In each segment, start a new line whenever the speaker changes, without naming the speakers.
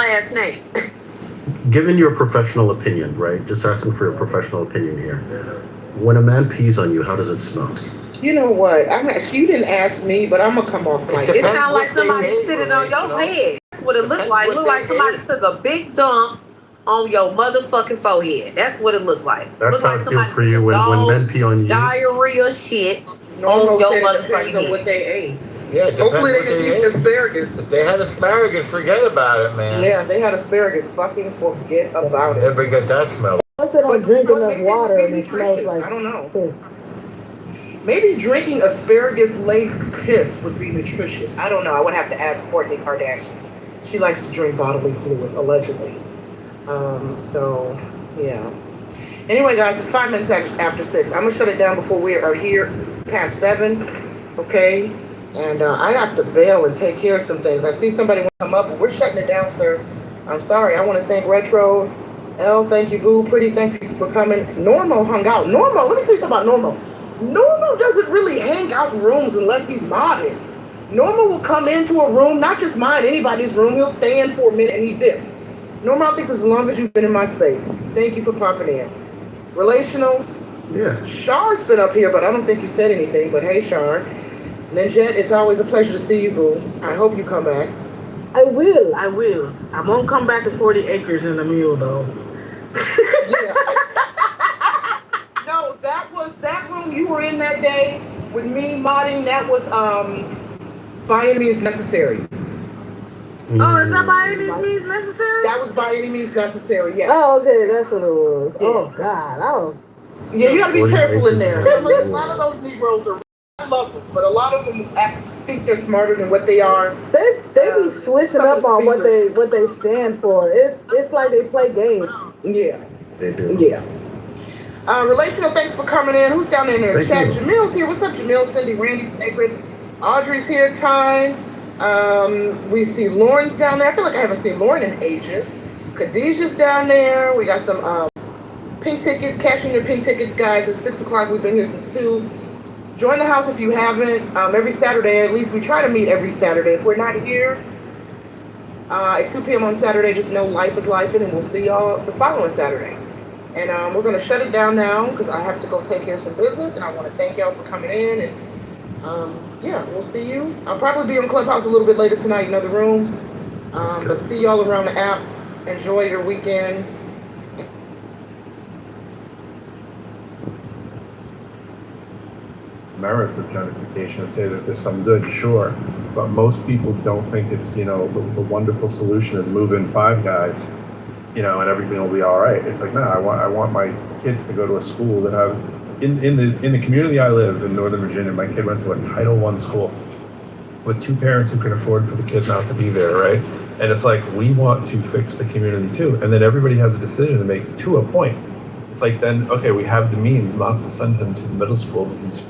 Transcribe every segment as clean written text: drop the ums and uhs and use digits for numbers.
last name.
Given your professional opinion, right? Just asking for your professional opinion here. When a man pees on you, how does it smell?
You know what? You didn't ask me, but I'm gonna come off like
It
it.
sounds like somebody sitting on your head. That's what it looked like. It looked like somebody took a big dump on your motherfucking forehead. That's what it looked like.
That's
Looked
how
like
it feels
somebody
for you when men pee on you.
diarrhea shit
Normal
on your
said it
motherfucking
depends on
head.
what they ate.
Yeah,
Hopefully they didn't eat asparagus.
If they had asparagus, forget about it, man.
Yeah, they had asparagus. Fucking forget about it.
Never get that smell.
Unless they don't drink enough water and it smells
nutritious.
like
I don't know.
piss.
Maybe drinking asparagus-laced piss would be nutritious. I don't know. I would have to ask Kourtney Kardashian. She likes to drink bodily fluids, allegedly. So, yeah. Anyway, guys, it's 5 minutes after 6. I'm going to shut it down before we are here past 7, okay? And I have to bail and take care of some things. I see somebody want to come up, but we're shutting it down, sir. I'm sorry. I want to thank Retro. L, thank you, Boo. Pretty, thank you for coming. Normo hung out. Normo, let me tell you something about Normo. Normo doesn't really hang out in rooms unless he's modded. Normo will come into a room, not just mine, anybody's room. He'll stay in for a minute and he dips. Normo, I think as long as you've been in my space. Thank you for popping in. Relational.
Yeah.
Char's been up here, but I don't think you said anything. But hey, Char. Ninjet, it's always a pleasure to see you, Boo. I hope you come back.
I will.
I will. I won't come back to 40 acres in a mule, though.
Yeah. No, that room you were in that day with me modding. That was by any means necessary.
Oh, is that by any means necessary?
That was by any means necessary. Yeah.
Oh, okay, that's what it was.
Yeah.
Oh God,
Yeah, you gotta be careful in there. A lot of those Negroes are. I love them, but a lot of them think they're smarter than what they are.
they be switching up on what they stand for. It's like they play games.
Yeah.
They do.
Yeah. Relational, thanks for coming in. Who's down in there?
Thank
Chat.
you.
Jamil's here. What's up, Jamil? Cindy, Randy, Sacred. Audrey's here. Kind. We see Lauren's down there. I feel like I haven't seen Lauren in ages. Khadijah's down there. We got some pink tickets. Cashing your pink tickets, guys. It's 6 o'clock. We've been here since 2. Join the house if you haven't. Every Saturday, at least we try to meet every Saturday. If we're not here at 2 p.m. on Saturday, just know life is life, and we'll see y'all the following Saturday. And we're going to shut it down now because I have to go take care of some business, and I want to thank y'all for coming in. And yeah, we'll see you. I'll probably be on Clubhouse a little bit later tonight in other rooms. But see y'all around the app. Enjoy your weekend.
Merits of gentrification and say that there's some good, sure, but most people don't think it's, the wonderful solution is move in 5 guys, and everything will be all right. It's like, no, I want my kids to go to a school that have, in the community I live in Northern Virginia, my kid went to a Title I school with 2 parents who could afford for the kid not to be there, right? And it's like, we want to fix the community too. And then everybody has a decision to make to a point. It's like, then, okay, we have the means not to send them to the middle school that he's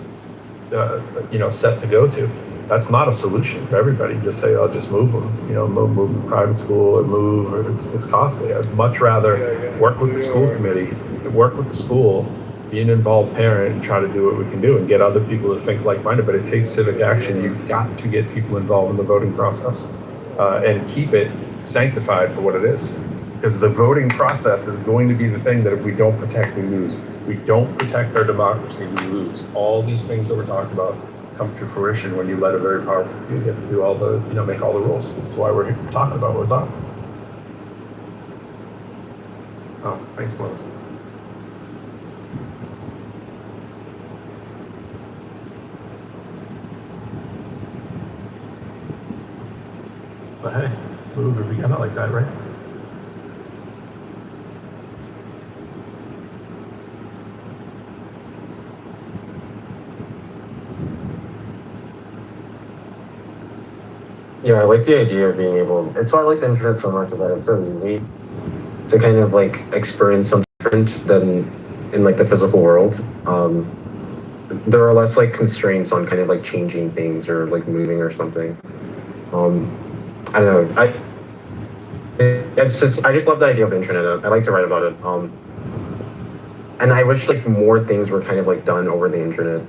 set to go to. That's not a solution for everybody. Just say, I'll just move them, move to private school or move, or it's costly. I'd much rather work with the school committee, work with the school, be an involved parent and try to do what we can do and get other people to think like-minded, but it takes civic action. You've got to get people involved in the voting process and keep it sanctified for what it is. Because the voting process is going to be the thing that if we don't protect, we lose. We don't protect our democracy, we lose. All these things that we're talking about come to fruition when you let a very powerful few get to do all the, make all the rules. That's why we're talking about what we're talking. Oh, thanks, Lois. But hey, move if we got it like that, right?
Yeah, I like the idea of being able. It's why I like the internet so much, that it's so easy to kind of like experience something different than in like the physical world. There are less like constraints on kind of like changing things or like moving or something. I don't know. I just love the idea of the internet. I like to write about it. And I wish like more things were kind of like done over the internet.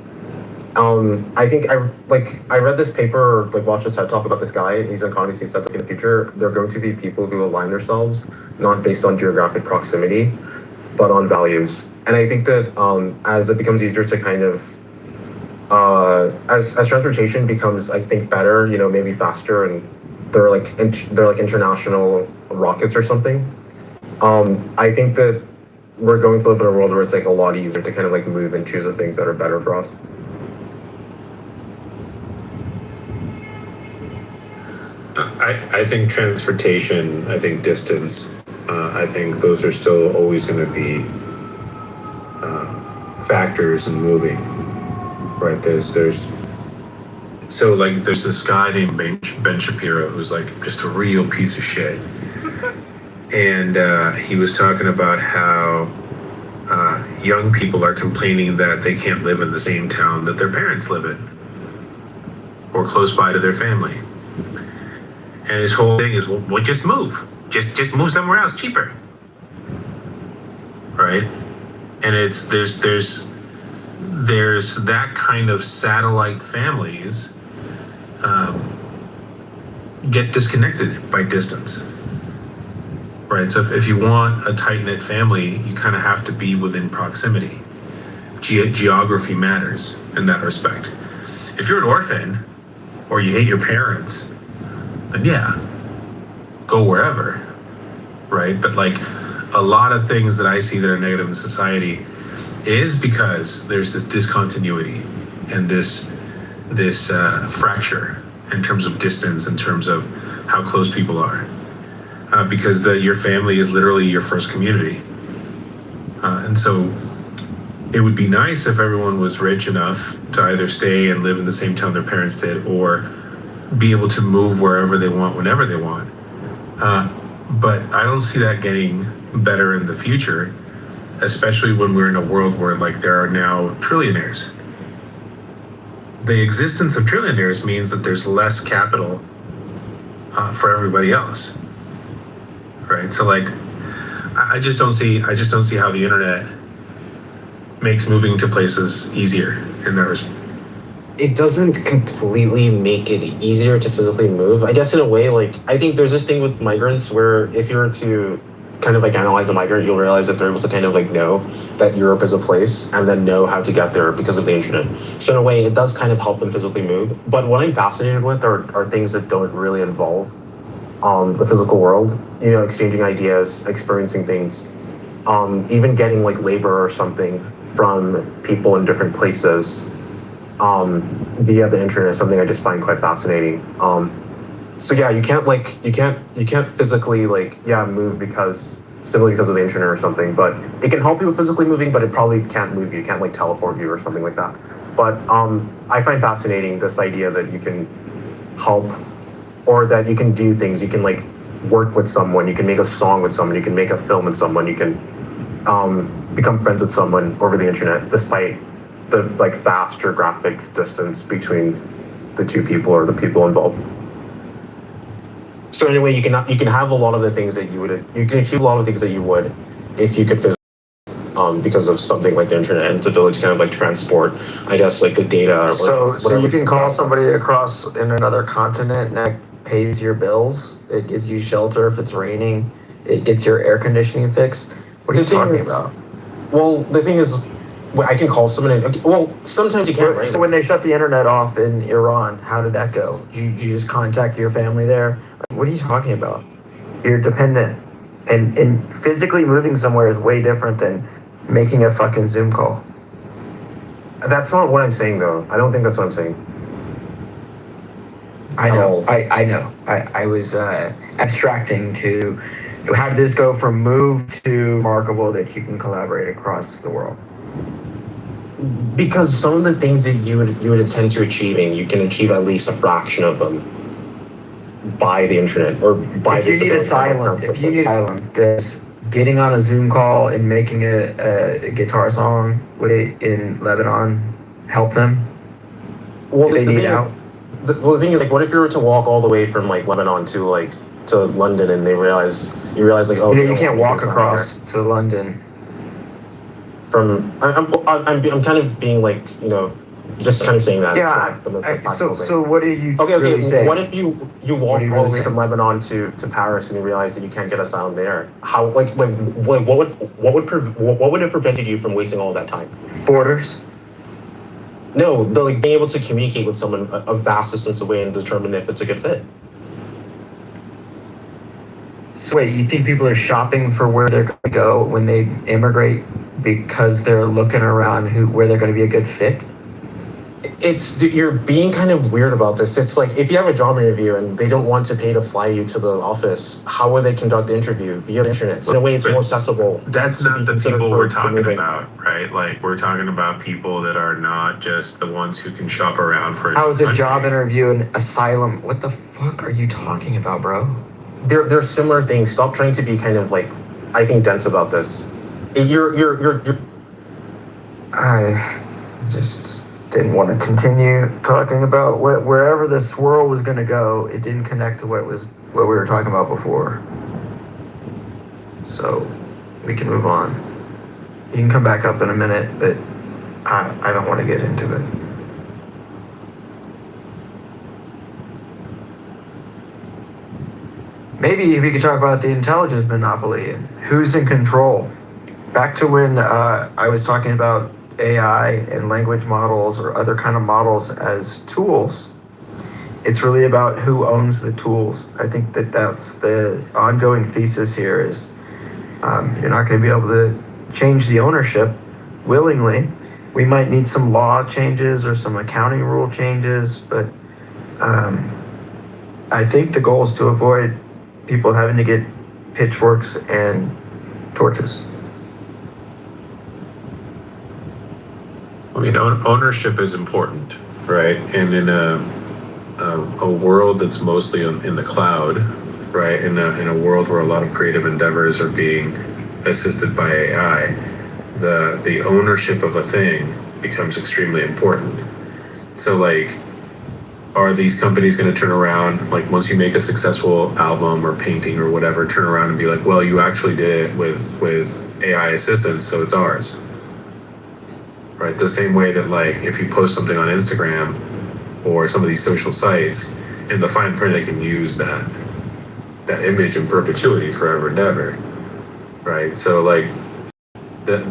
I think I read this paper, or like watched this TED talk about this guy. He's an economist. He said like in the future there are going to be people who align themselves not based on geographic proximity, but on values. And I think that as it becomes easier to kind of as transportation becomes, I think, better, maybe faster, and they're like international rockets or something. I think that we're going to live in a world where it's like a lot easier to kind of like move and choose the things that are better for us.
I think transportation, I think distance, I think those are still always going to be factors in moving, right? There's this guy named Ben Shapiro who's like just a real piece of shit. And he was talking about how young people are complaining that they can't live in the same town that their parents live in or close by to their family. And his whole thing is, well, just move. Just move somewhere else cheaper. Right? And there's that kind of satellite families get disconnected by distance. Right? So if you want a tight-knit family, you kind of have to be within proximity. Geography matters in that respect. If you're an orphan or you hate your parents, then yeah, go wherever, right? But like a lot of things that I see that are negative in society is because there's this discontinuity and this fracture in terms of distance, in terms of how close people are, because your family is literally your first community, and so it would be nice if everyone was rich enough to either stay and live in the same town their parents did, or be able to move wherever they want, whenever they want. But I don't see that getting better in the future, especially when we're in a world where like there are now trillionaires. The existence of trillionaires means that there's less capital for everybody else, right? So like, I just don't see how the internet makes moving to places easier in that respect.
It doesn't completely make it easier to physically move. I guess in a way, like, I think there's this thing with migrants where if you were to kind of like analyze a migrant, you'll realize that they're able to kind of like know that Europe is a place and then know how to get there because of the internet. So in a way, it does kind of help them physically move. But what I'm fascinated with are things that don't really involve the physical world, exchanging ideas, experiencing things, even getting like labor or something from people in different places via the internet is something I just find quite fascinating. So yeah, you can't physically move simply because of the internet or something, but it can help you with physically moving, but it probably can't move you. It can't like teleport you or something like that. But I find fascinating this idea that you can help, or that you can do things. You can like work with someone, you can make a song with someone, you can make a film with someone, you can become friends with someone over the internet, despite the like vast geographic distance between the two people or the people involved. So anyway, you can have a lot of the things that you can achieve a lot of things that you would if you could physically, because of something like the internet and its ability to kind of like transport, I guess, like the data.
So you can call somebody across in another continent and that pays your bills. It gives you shelter if it's raining. It gets your air conditioning fixed. What are you talking about?
Well, the thing is, I can call someone. Well, sometimes you can't. Right?
So when they shut the internet off in Iran, how did that go? You just contact your family there? What are you talking about? You're dependent. And physically moving somewhere is way different than making a fucking Zoom call.
That's not what I'm saying, though. I don't think that's what I'm saying.
I know. I know. I was abstracting to how did this go from move to remarkable that you can collaborate across the world?
Because some of the things that you would intend to achieving, you can achieve at least a fraction of them by the internet or by
this. If you need asylum, does getting on a Zoom call and making a guitar song in Lebanon help them?
Well, the thing is, like, what if you were to walk all the way from like Lebanon to London and you realize like, oh,
you can't walk across to London.
I'm kind of being like, Just kind of saying that.
Yeah.
It's not the most
So
practical thing.
so what are you
Okay,
really saying?
what if you
What
walk
are you
all the
really
way from
saying?
Lebanon to Paris and you realize that you can't get asylum there? How what would have prevented you from wasting all that time?
Borders?
No, the like being able to communicate with someone a vast distance away and determine if it's a good fit.
So wait, you think people are shopping for where they're going to go when they immigrate because they're looking around where they're going to be a good fit?
You're being kind of weird about this. It's like if you have a job interview and they don't want to pay to fly you to the office, how will they conduct the interview? Via the internet. So in a way, it's more accessible.
That's
to
not
be
the
considered
people
for-
we're
to
talking
moving.
about, right? Like we're talking about people that are not just the ones who can shop around for.
How is a
country.
job interview and asylum? What the fuck are you talking about, bro?
They're similar things. Stop trying to be kind of like, I think, dense about this. You're
I just didn't want to continue talking about wherever the swirl was going to go. It didn't connect to what we were talking about before. So we can move on. You can come back up in a minute, but I don't want to get into it. Maybe we could talk about the intelligence monopoly and who's in control. Back to when I was talking about AI and language models or other kind of models as tools. It's really about who owns the tools. I think that's the ongoing thesis here is you're not going to be able to change the ownership willingly. We might need some law changes or some accounting rule changes, but I think the goal is to avoid people having to get pitchforks and torches.
I mean, ownership is important, right? And in a world that's mostly in the cloud, right? In a world where a lot of creative endeavors are being assisted by AI, the ownership of a thing becomes extremely important. So, like, are these companies going to turn around, like once you make a successful album or painting or whatever, turn around and be like, well, you actually did it with AI assistance, so it's ours. Right, the same way that like if you post something on Instagram or some of these social sites, in the fine print they can use that image in perpetuity forever and ever. Right, so like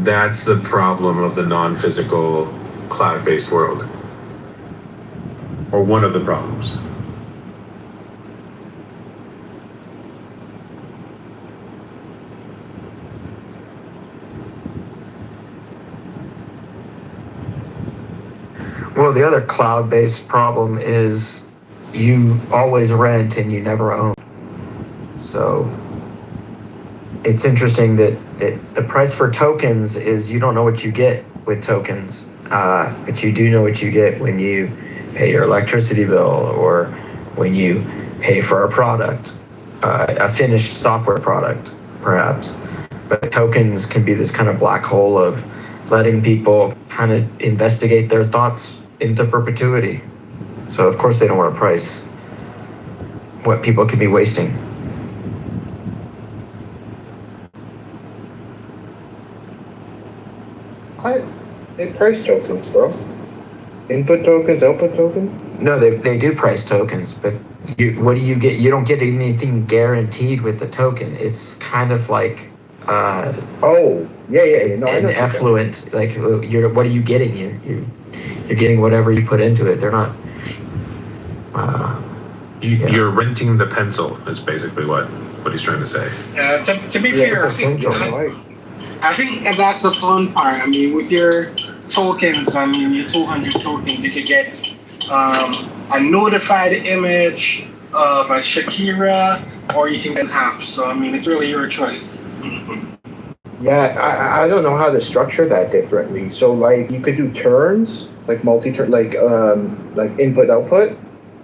that's the problem of the non-physical cloud-based world, or one of the problems.
Well, the other cloud-based problem is you always rent and you never own. So it's interesting that the price for tokens is you don't know what you get with tokens, but you do know what you get when you pay your electricity bill or when you pay for a product, a finished software product, perhaps. But tokens can be this kind of black hole of letting people kind of investigate their thoughts into perpetuity. So of course they don't want to price what people can be wasting.
They price tokens though. Input tokens, output tokens?
No, they do price tokens, but what do you get? You don't get anything guaranteed with the token. It's kind of like
Oh, yeah. No, I
an
know.
effluent. Like what are you getting? You're getting whatever you put into it. They're not.
You're renting the pencil is basically what he's trying to say.
To be fair, I think that's the fun part. I mean, with your tokens, your 200 tokens, you could get a notified image of a Shakira, or you can get an app. So, I mean, it's really your choice.
Yeah, I don't know how to structure that differently. So, like, you could do turns, like multi-turn, like input output,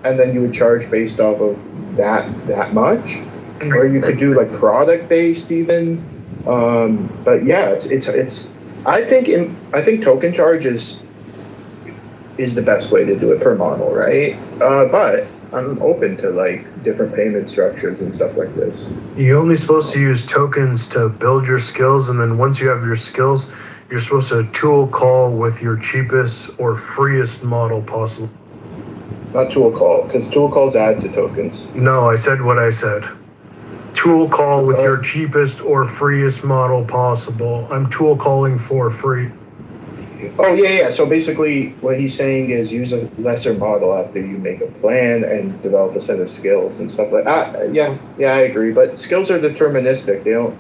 and then you would charge based off of that much, or you could do like product based even. But yeah, it's. I think token charge is the best way to do it per model, right? But I'm open to like different payment structures and stuff like this.
You're only supposed to use tokens to build your skills, and then once you have your skills, You're supposed to tool call with your cheapest or freest model possible.
Not tool call, because tool calls add to tokens.
No, I said what I said. Tool call with your cheapest or freest model possible. I'm tool calling for free.
Oh, yeah. So basically, what he's saying is use a lesser model after you make a plan and develop a set of skills and stuff like that. Yeah, I agree. But skills are deterministic. They don't.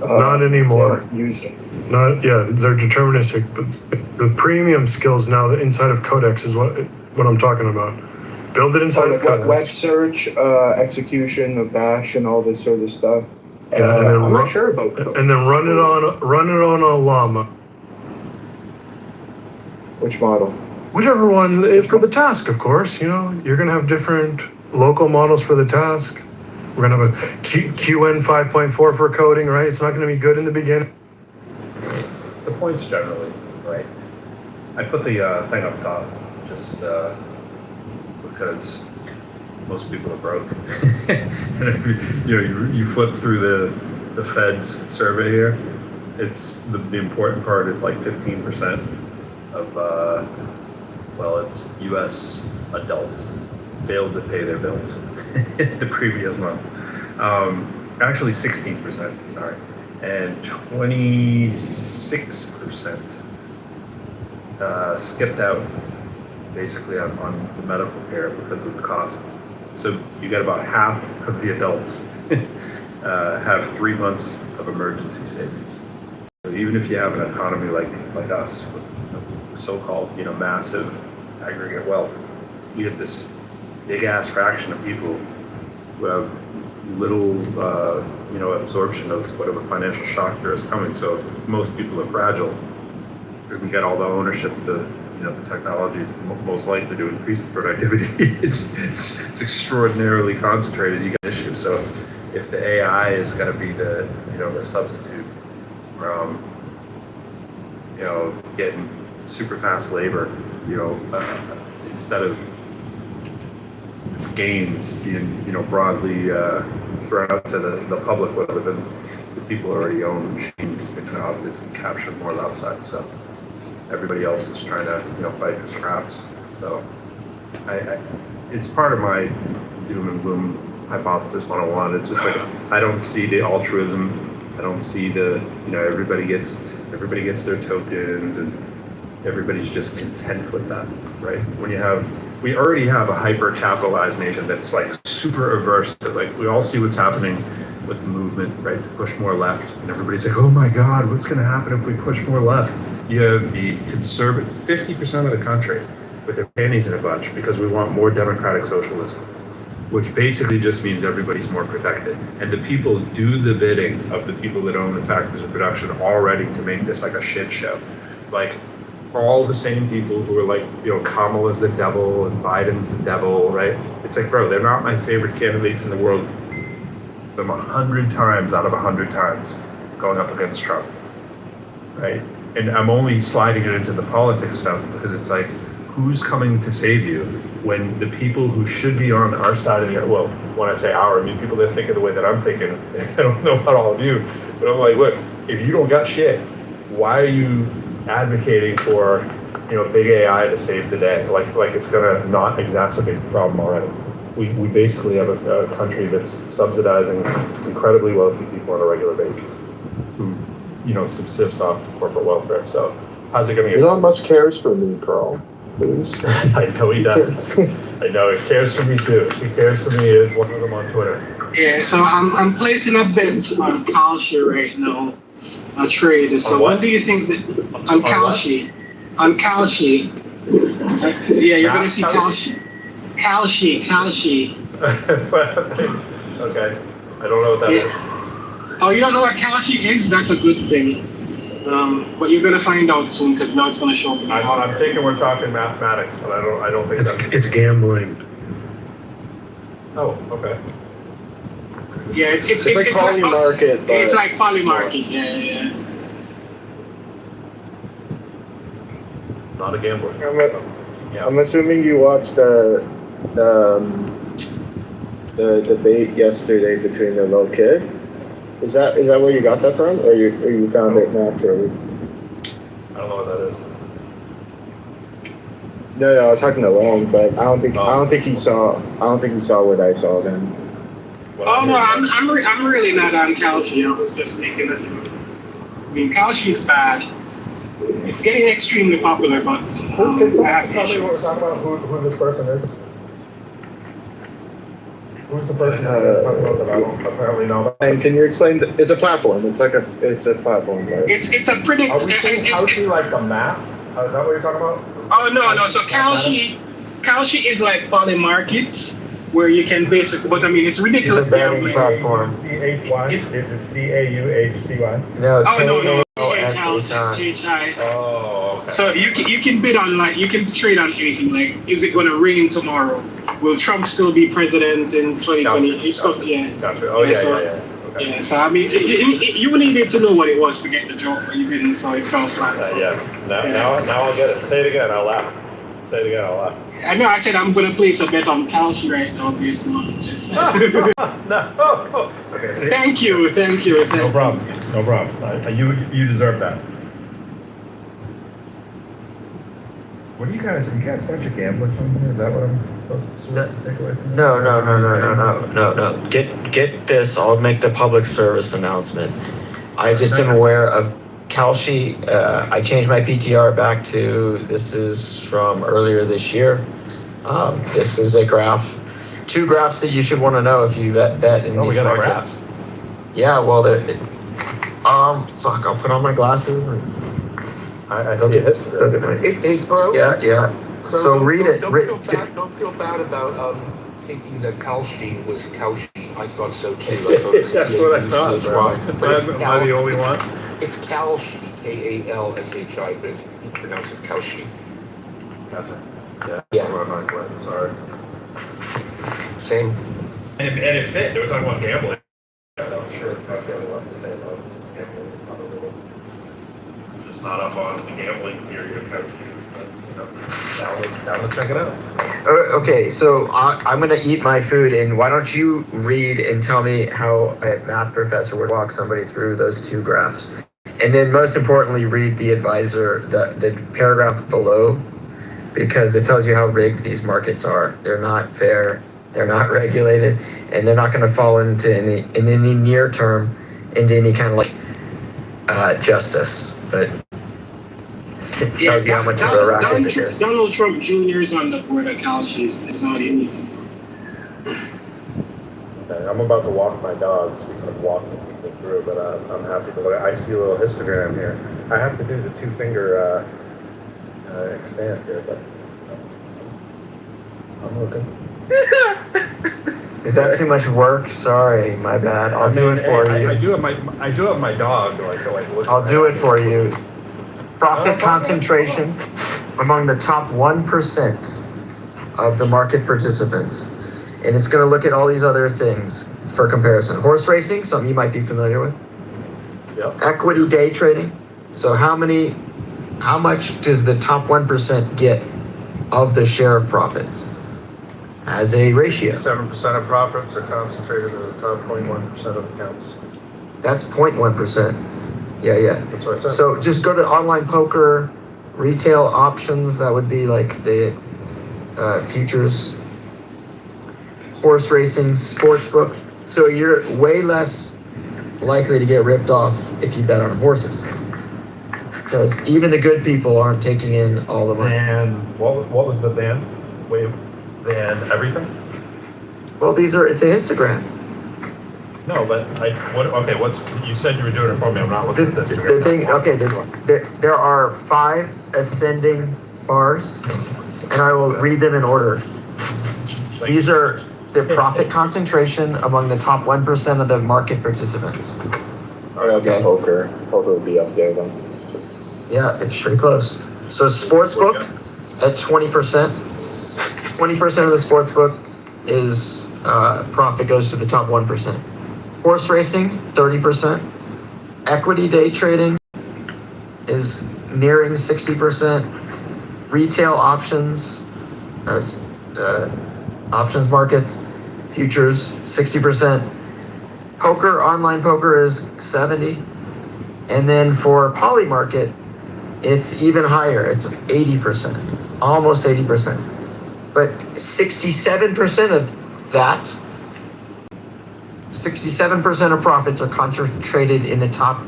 Not anymore.
Use them.
They're deterministic. But the premium skills now inside of Codex is what I'm talking about. Build it inside of Codex.
Web search, execution of Bash, and all this sort of stuff.
Yeah,
I'm not sure about Codex.
And then run it on a llama.
Which model?
Whichever one for the task, of course. You know, you're gonna have different local models for the task. We're gonna have a QN 5.4 for coding, right? It's not gonna be good in the beginning.
The points generally, right? I put the thing up top just because most people are broke. And if you flip through the Fed's survey here, it's the important part is like 15% of it's U.S. adults failed to pay their bills the previous month. Actually 16%, sorry. And 26% skipped out basically on the medical care because of the cost. So you got about half of the adults have 3 months of emergency savings. So even if you have an economy like us, with so-called massive aggregate wealth, you get this big ass fraction of people who have little absorption of whatever financial shock there is coming. So most people are fragile. We get all the ownership, the technologies most likely to increase the productivity. it's extraordinarily concentrated. You got an issue. So if the AI is going to be the substitute, getting super fast labor, instead of its gains being broadly thrown out to the public, whether the people who already own machines, they can obviously capture more of the upside. So everybody else is trying to fight for scraps. So it's part of my doom and gloom hypothesis 101. It's just like I don't see the altruism. I don't see the everybody gets their tokens and everybody's just content with that, right? We already have a hyper capitalized nation that's like super averse to, like, we all see what's happening with the movement, right, to push more left, and everybody's like, oh my God, what's going to happen if we push more left? You have the conservative 50% of the country with their panties in a bunch because we want more democratic socialism, which basically just means everybody's more protected. And the people do the bidding of the people that own the factories of production already to make this like a shit show. Like all the same people who are like, Kamala's the devil and Biden's the devil, right? It's like, bro, they're not my favorite candidates in the world. Them 100 times out of 100 times going up against Trump, right? And I'm only sliding it into the politics stuff because it's like, who's coming to save you when the people who should be on our side of the, well, when I say our, I mean people that think of the way that I'm thinking. I don't know about all of you, but I'm like, look, if you don't got shit, why are you advocating for, big AI to save the day? Like it's gonna not exacerbate the problem already. We basically have a country that's subsidizing incredibly wealthy people on a regular basis who, subsist off of corporate welfare. So how's it gonna get?
Elon Musk cares for me, Carl. Please.
I know he does. I know he cares for me too. He cares for me as one of them on Twitter.
Yeah, so I'm placing a bet on Kalshi right now, a trade. So when do you think that on Kalshi? On Kalshi. Yeah, you're gonna see Kalshi. Kalshi.
Okay. I don't know what that is.
Oh, you don't know what Kalshi is? That's a good thing. But you're gonna find out soon because now it's gonna show up.
I'm thinking we're talking mathematics, but I don't think
it's gambling.
Oh, okay.
Yeah, it's
like Polymarket.
It's like Polymarket. Yeah.
Not a gambler.
I'm assuming you watched the debate yesterday between the little kid. Is that where you got that from, or you found it naturally?
don't know what that is.
No, I was talking to Long, but I don't think he saw what I saw then.
Oh no, I'm really not on Kalshi. I was just making a joke. I mean, Kalshi is bad. It's getting extremely popular, but
Can someone
I have
tell me what we're
issues.
talking about? Who this person is? Who's the person that is talking about that I don't apparently know?
And can you explain? It's a platform. It's a platform. Right?
It's a pretty.
Are we saying Kalshi like the map? Is that what you're talking about?
Oh no. So Kalshi is like polymarkets where you can basically. But I mean, it's ridiculous.
It's a betting platform.
C-H-Y? Is it C-A-U-H-C-Y?
No,
No.
K-A-L-S-H-I.
Oh, okay.
So you can bid on like you can trade on anything. Like, is it going to rain tomorrow? Will Trump still be president in 2020? Yeah.
Gotcha. Oh, yeah. Okay.
Yeah, so I mean, you needed to know what it was to get the joke, but you didn't, so it fell flat.
Now I'll get it. Say it again. I'll laugh.
I know. I said I'm gonna place a bet on Kalshi right now based on what you just said.
No. Okay. See?
Thank you.
No problem. You deserve that. What do you guys? You guys bunch of gamblers on here? Is that what I'm supposed to take away from this?
No. Get this. I'll make the public service announcement. I just am aware of Kalshi. I changed my PTR back to, this is from earlier this year. This is a graph. 2 graphs that you should want to know if you bet in these markets. Yeah, well, I'll put on my glasses.
I see this.
Hey, Carl.
Yeah. So read it.
Don't feel bad about thinking that Kalshi was Kaushi. I thought so too. I thought
That's what I thought, bro. Am I the only one?
It's Kalshi, K-A-L-S-H-I, but you pronounce it Kaushi.
Gotcha.
Yeah.
I'm not glad. Sorry.
Same.
And it fit. They were talking about gambling. I'm sure that's the only one to say about gambling. It's just not up on the gambling theory of country. Down to check it out.
Okay, so I'm going to eat my food, and why don't you read and tell me how a math professor would walk somebody through those 2 graphs. And then most importantly, read the advisor, the paragraph below, because it tells you how rigged these markets are. They're not fair, they're not regulated, and they're not going to fall into any near term into any kind of justice. But it tells you how much of a racket it is.
Donald Trump Jr. is on the board of Kalshi. Is all you need to know.
Okay, I'm about to walk my dogs because I'm walking people through, but I'm happy to look. I see a little histogram here. I have to do the 2-finger expand here, but I'm looking.
Is that too much work? Sorry, my bad. I'll do it for you.
I do have my dog.
I'll do it for you. Profit concentration among the top 1% of the market participants. And it's going to look at all these other things for comparison. Horse racing, something you might be familiar with.
Yep.
Equity day trading. So how much does the top 1% get of the share of profits as a ratio?
7% of profits are concentrated in the top 0.1% of accounts.
That's 0.1%. Yeah.
That's what I said.
So just go to online poker, retail options. That would be like the futures, horse racing, sportsbook. So you're way less likely to get ripped off if you bet on horses, because even the good people aren't taking in all the money.
And what was the van? Van everything?
Well, it's a histogram.
No, but you said you were doing it for me. I'm not looking at this.
The thing, okay, there are 5 ascending bars, and I will read them in order. These are the profit concentration among the top 1% of the market participants.
Okay. Poker would be up there then.
Yeah, it's pretty close. So sportsbook at 20%. 20% of the sportsbook is profit goes to the top 1%. Horse racing, 30%. Equity day trading is nearing 60%. Retail options, options markets, futures, 60%. Poker, online poker is 70%. And then for poly market,
It's even higher. It's 80%, almost 80%. But 67% of that, 67% of profits are concentrated in the top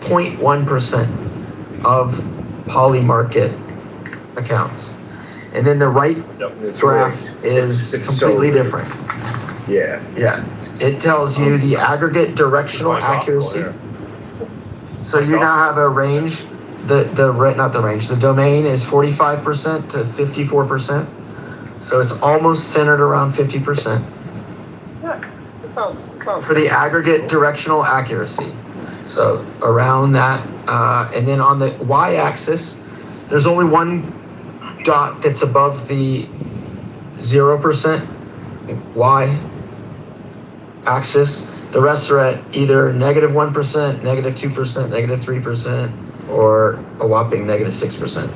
0.1% of poly market accounts. And then the right graph is completely different.
Yeah.
Yeah. It tells you the aggregate directional accuracy. So you now have a range. The domain is 45% to 54%. So it's almost centered around 50%.
Yeah. It sounds
for the aggregate directional accuracy. So around that, and then on the y-axis, there's only one dot that's above the 0% y-axis. The rest are at either -1%, -2%, -3%, or a whopping -6%.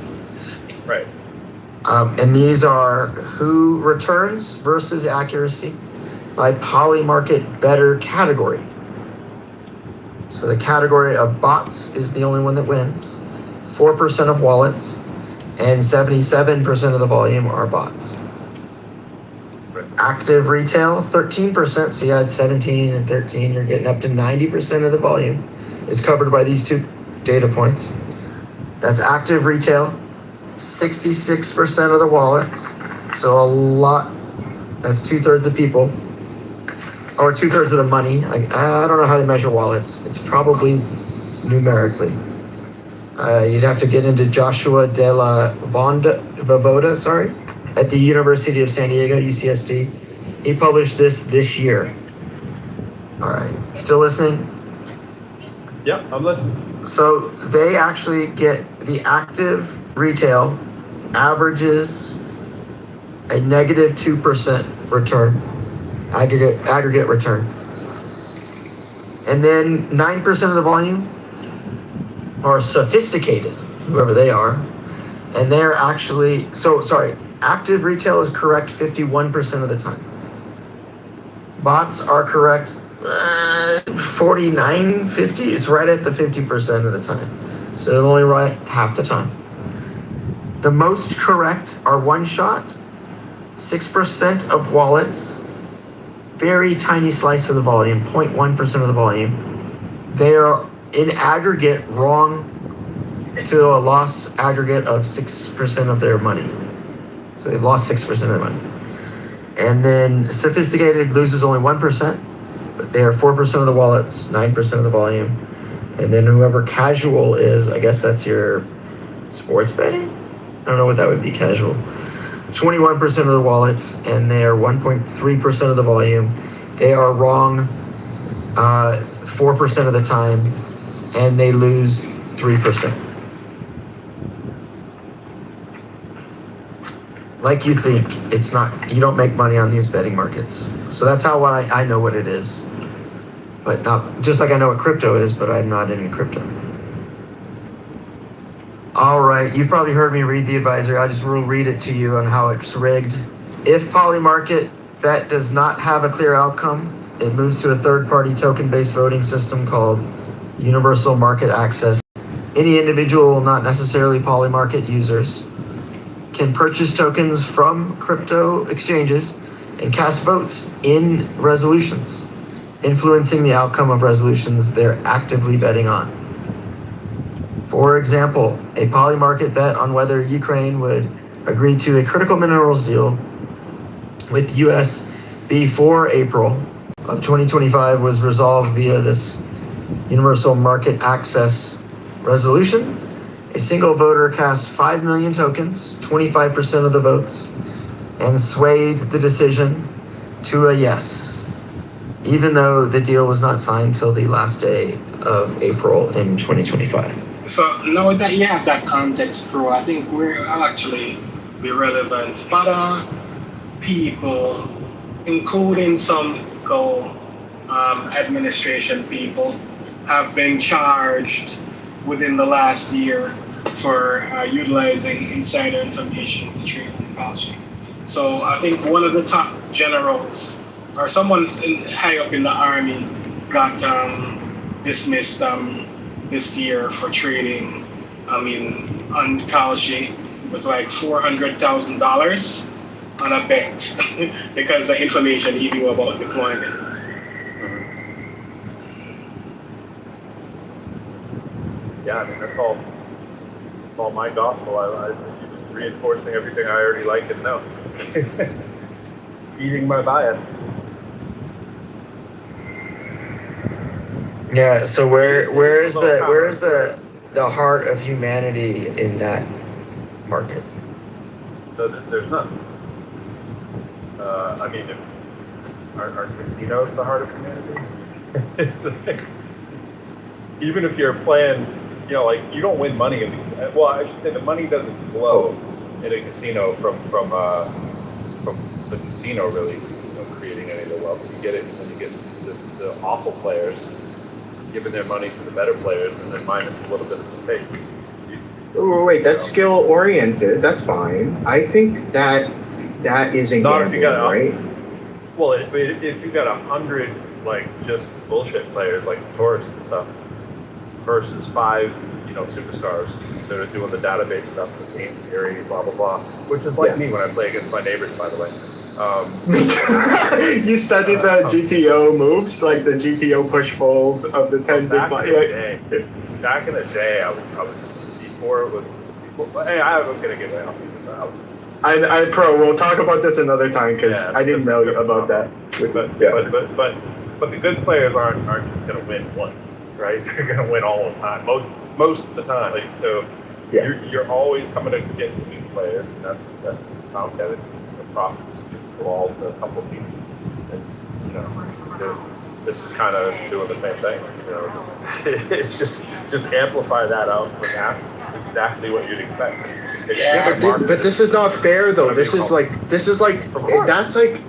right.
And these are who returns versus accuracy by poly market better category. So the category of bots is the only one that wins. 4% of wallets and 77% of the volume are bots. Active retail, 13%. So you had 17 and 13. You're getting up to 90% of the volume is covered by these two data points. That's active retail. 66% of the wallets. So a lot. That's 2/3 of people. Or 2/3 of the money. I don't know how they measure wallets. It's probably numerically. You'd have to get into Joshua de la Vovoda, at the University of San Diego, UCSD. He published this year. All right, still listening?
Yep, I'm listening.
So they actually get the active retail averages a -2% return. Aggregate return. And then 9% of the volume are sophisticated, whoever they are. And they're actually, active retail is correct 51% of the time. Bots are correct 49, 50. It's right at the 50% of the time. So they're only right half the time. The most correct are one shot, 6% of wallets, very tiny slice of the volume, 0.1% of the volume. They are in aggregate wrong to a loss aggregate of 6% of their money. So they've lost 6% of their money. And then sophisticated loses only 1%, but they are 4% of the wallets, 9% of the volume. And then whoever casual is, I guess that's your sports betting? I don't know what that would be, casual. 21% of the wallets, and they are 1.3% of the volume. They are wrong 4% of the time, and they lose 3%. Like you think, it's not, you don't make money on these betting markets. So that's how I know what it is. But not, just like I know what crypto is, but I'm not in crypto. All right, you've probably heard me read the advisory. I just will read it to you on how it's rigged. If Polymarket bet does not have a clear outcome, it moves to a third-party token-based voting system called Universal Market Access. Any individual, not necessarily Polymarket users, can purchase tokens from crypto exchanges and cast votes in resolutions, influencing the outcome of resolutions they're actively betting on. For example, a Polymarket bet on whether Ukraine would agree to a critical minerals deal with US before April of 2025 was resolved via this Universal Market Access resolution. A single voter cast 5 million tokens, 25% of the votes, and swayed the decision to a yes, even though the deal was not signed till the last day of April in 2025.
So now that you have that context, bro, I think I'll actually be relevant. But people, including some administration people, have been charged within the last year for utilizing insider information to trade on Kalshi. So I think one of the top generals, or someone high up in the army, got dismissed this year for trading on Kalshi was like $400,000 on a bet because the information he knew about deployment.
Yeah, I mean that's all my gospel. I just reinforcing everything I already like and know. Eating my bias.
Yeah. So where is the heart of humanity in that market?
So there's none. I mean, are casinos the heart of humanity? Even if you're playing, like you don't win money in the, well, I should say the money doesn't flow in a casino from the casino really creating any of the wealth. You get it when you get the awful players giving their money to the better players and then minus a little bit of the stake.
Oh, wait, that's skill oriented. That's fine. I think that isn't
Not if you got
right?
Well, if you got 100 like just bullshit players like tourists and stuff versus 5 superstars that are doing the database stuff, the game theory, blah blah blah, which is like me when I play against my neighbors, by the way.
You studied the GTO moves, like the GTO push fold of the 10
back in the day, I was before it was. Hey, I was gonna get off.
I pro. We'll talk about this another time because I didn't know about that.
But the good players aren't just gonna win once, right? They're gonna win all the time, most of the time. Like, so you're always coming against weak players. And that's how Kevin the profits to all the couple teams. And this is kind of doing the same thing. It's just amplify that out for exactly what you'd expect.
Yeah, but this is not fair though. This is like that's like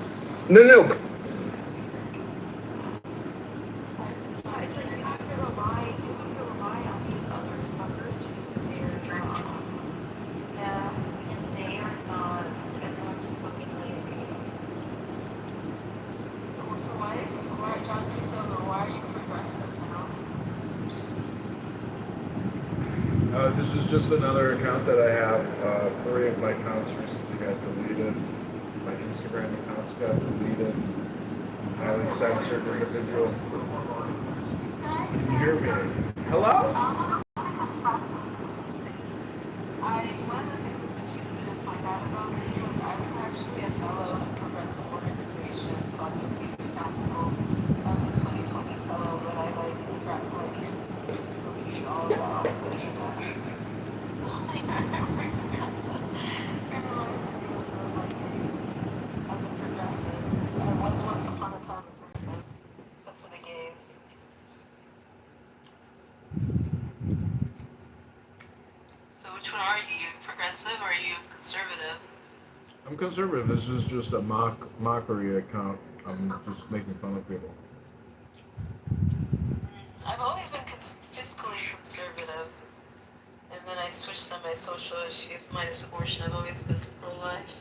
no.
This is just another account that I have. 3 of my accounts recently got deleted. My Instagram accounts got deleted. Highly censored individual. Can you hear me? Hello?
One of the things that you didn't find out about me was I was actually a fellow in a progressive organization called the People's Council. I was a 2020 fellow, but I scrap money. All about which one are you? Progressive or are you conservative?
I'm conservative. This is just a mockery account. I'm just making fun of people.
I've always been fiscally conservative, and then I switched to my social issues minus abortion. I've always been pro-life.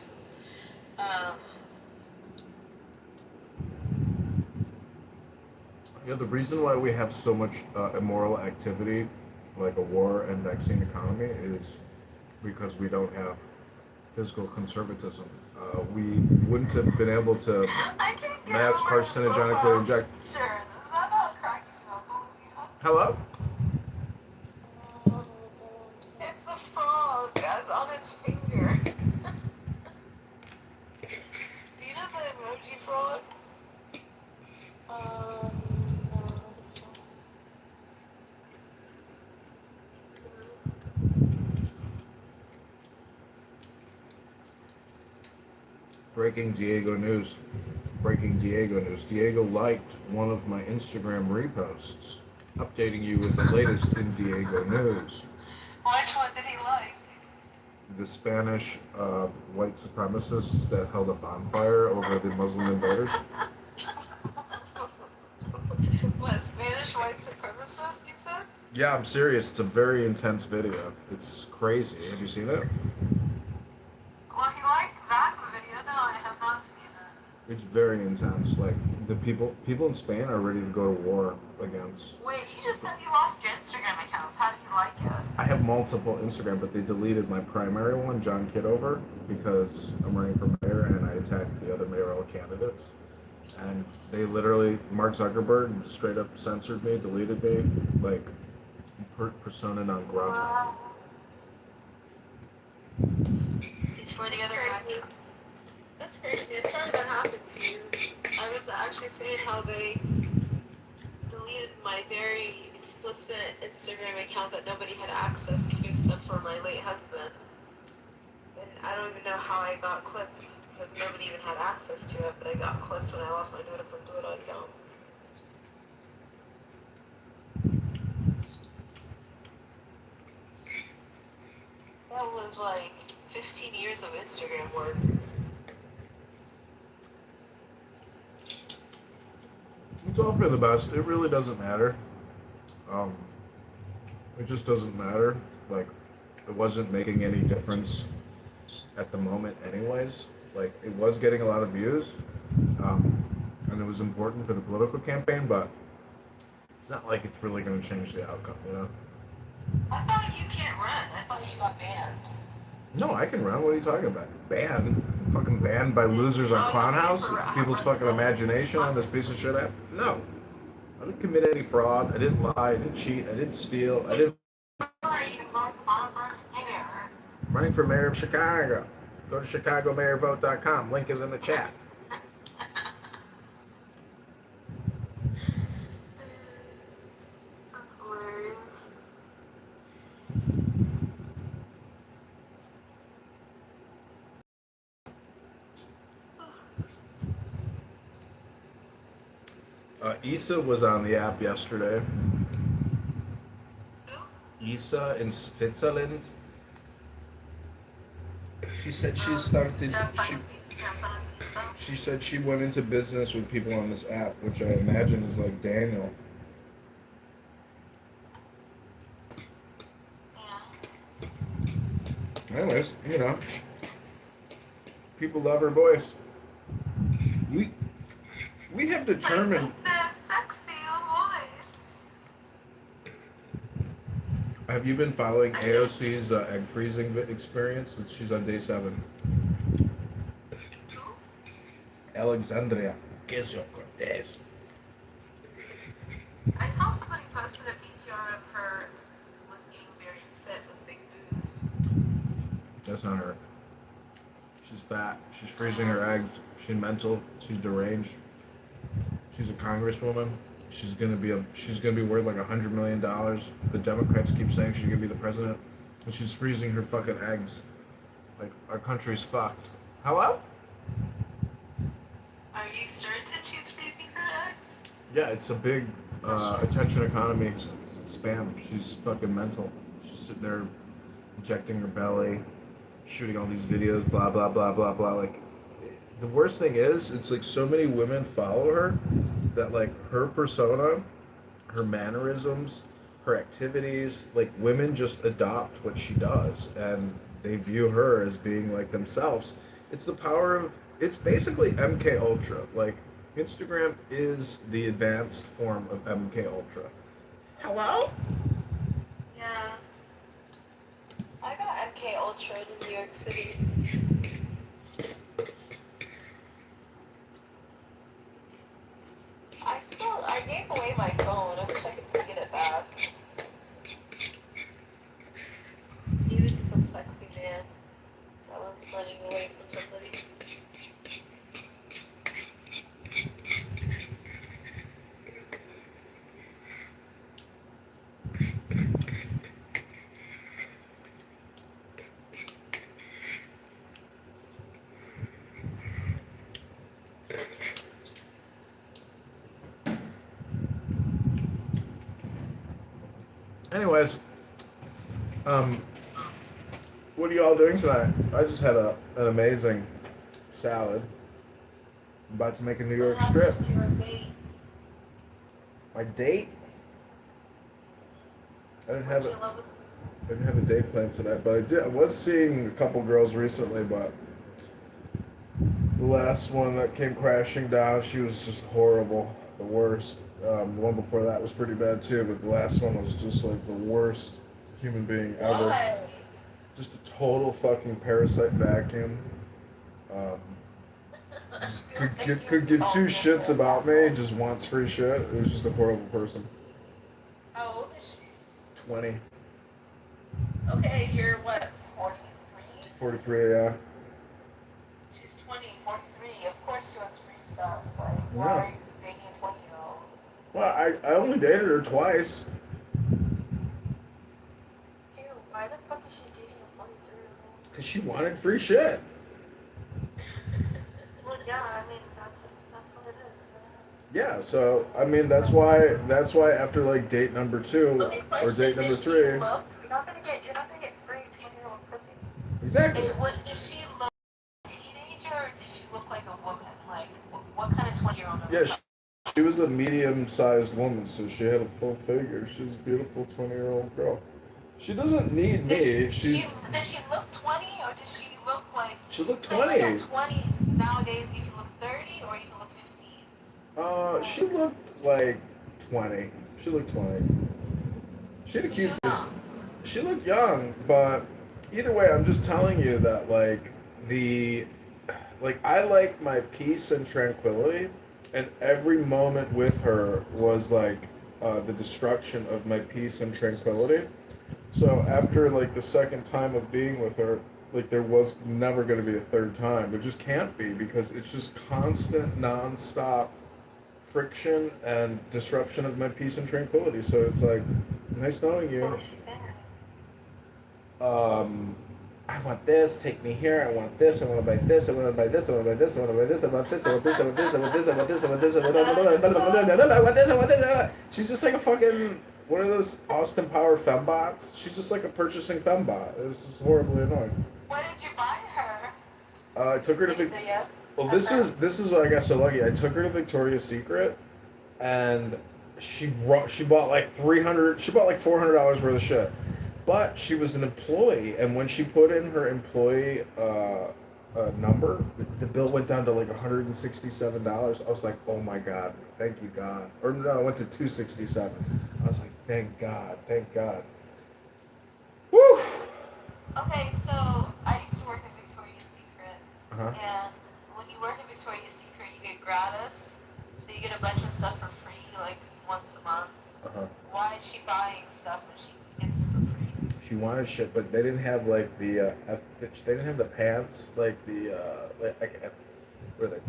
The reason why we have so much immoral activity, like a war and vaccine economy, is because we don't have physical conservatism. We wouldn't have been able to mass carcinogenically inject.
Sure, is that not cracking you up?
Hello?
It's the frog, guys, on his finger. Do you know the emoji frog?
Breaking Diego news. Breaking Diego news. Diego liked one of my Instagram reposts, updating you with the latest in Diego news.
Which one did he like?
The Spanish white supremacists that held a bonfire over the Muslim invaders.
What, Spanish white supremacists, you said?
Yeah, I'm serious. It's a very intense video. It's crazy. Have you seen it?
Well, he liked Zach's video. No, I have not seen it.
It's very intense. Like, the people in Spain are ready to go to war against.
Wait, you just said you lost your Instagram accounts. How did you like it?
I have multiple Instagram, but they deleted my primary one, John Kitover, because I'm running for mayor and I attacked the other mayoral candidates. And they literally, Mark Zuckerberg straight up censored me, deleted me, like persona non grata.
It's for the other crazy. That's crazy. I'm sorry that happened to you. I was actually saying how they deleted my very explicit Instagram account that nobody had access to except for my late husband. And I don't even know how I got clipped because nobody even had access to it, but I got clipped when I lost my Twitter account. That was like 15 years of Instagram work.
It's all for the best. It really doesn't matter. It just doesn't matter. Like, it wasn't making any difference at the moment anyways. Like, it was getting a lot of views, and it was important for the political campaign, but it's not like it's really going to change the outcome, you know?
I thought you can't run. I thought you got banned.
No, I can run. What are you talking about? Banned? Fucking banned by losers on Clown House? People's fucking imagination on this piece of shit app? No. I didn't commit any fraud. I didn't lie. I didn't cheat. I didn't steal. I didn't. Running for mayor of Chicago. Go to ChicagoMayorVote.com. Link is in the chat.
That's hilarious.
Issa was on the app yesterday. Issa in Switzerland. She said she started. She said she went into business with people on this app, which I imagine is like Daniel. Anyways, you know, people love her voice. We have determined. Have you been following AOC's egg freezing experience since she's on day 7? Alexandria Ocasio-Cortez.
I saw somebody posted a picture of her looking very fit with big boobs.
That's not her. She's fat. She's freezing her eggs. She's mental. She's deranged. She's a congresswoman. She's gonna be worth like $100 million. The Democrats keep saying she's gonna be the president, and she's freezing her fucking eggs. Like, our country's fucked. Hello?
Are you certain she's freezing her eggs?
Yeah, it's a big attention economy spam. She's fucking mental. She's sitting there injecting her belly, shooting all these videos, blah blah blah blah blah. Like, the worst thing is, it's like so many women follow her that like her persona, her mannerisms, her activities, like women just adopt what she does and they view her as being like themselves. It's the power of, it's basically MK Ultra. Like, Instagram is the advanced form of MK Ultra. Hello?
Yeah. I got MK Ultra in New York City. I gave away my phone. I wish I could just get it back. Gave it to some sexy man that was running away from somebody.
Anyways, what are y'all doing tonight? I just had an amazing salad. I'm about to make a New York strip. My date? I didn't have a date planned tonight, but I was seeing a couple girls recently, but the last one that came crashing down, she was just horrible, the worst. The one before that was pretty bad too, but the last one was just like the worst human being ever. Just a total fucking parasite vacuum. Um, just could give two shits about me. Just wants free shit. It was just a horrible person.
How old is she?
20.
Okay, you're what, 43?
43, yeah.
She's 20, 43. Of course she wants free stuff. Like, why
Yeah.
are you dating a 20-year-old?
Well, I only dated her twice.
Ew, why the fuck is she dating a 43-year-old?
Because she wanted free shit.
Well, yeah, I mean, that's what it is, isn't it?
Yeah, so I mean that's why after like date number 2
Okay,
or
question,
date number
does
3.
she look? You're not gonna get free 20-year-old pussy.
Exactly.
Does she look like a teenager or does she look like a woman? Like, what kind of 20-year-old?
Yeah, she was a medium-sized woman, so she had a full figure. She's a beautiful 20-year-old girl. She doesn't need me.
Does she look 20 or does she look like?
She looked
Like
20.
20 nowadays, you can look 30 or you can look 15.
She looked like 20. She looked 20. She had a cute face. She looked young, but either way, I'm just telling you that I like my peace and tranquility, and every moment with her was like the destruction of my peace and tranquility. So after like the second time of being with her, like there was never going to be a third time. There just can't be because it's just constant, non-stop friction and disruption of my peace and tranquility. So it's like, nice knowing you. I want this, take me here, I want this, I want to buy this, I want to buy this, I want to buy this, I want to buy this, I want this, I want this, I want this, I want this, I want this, I want this, I want this, I want this, I want this. She's just like a fucking one of those Austin Power fembots. She's just like a purchasing fembot. This is horribly annoying.
What did you buy her?
I took her to
Yes.
Well, this is what I got so lucky. I took her to Victoria's Secret, and she bought like $300. She bought like $400 worth of shit. But she was an employee, and when she put in her employee number, the bill went down to like $167. I was like, oh my god, thank you God. Or no, it went to $267. I was like, thank God, thank God. Woo!
Okay, so I used to work at Victoria's Secret,
Uh-huh.
and when you work at Victoria's Secret, you get gratis, so you get a bunch of stuff for free, like once a month.
Uh-huh.
Why is she buying stuff when she gets it for free?
She wanted shit, but they didn't have like they didn't have the pants, like what are they,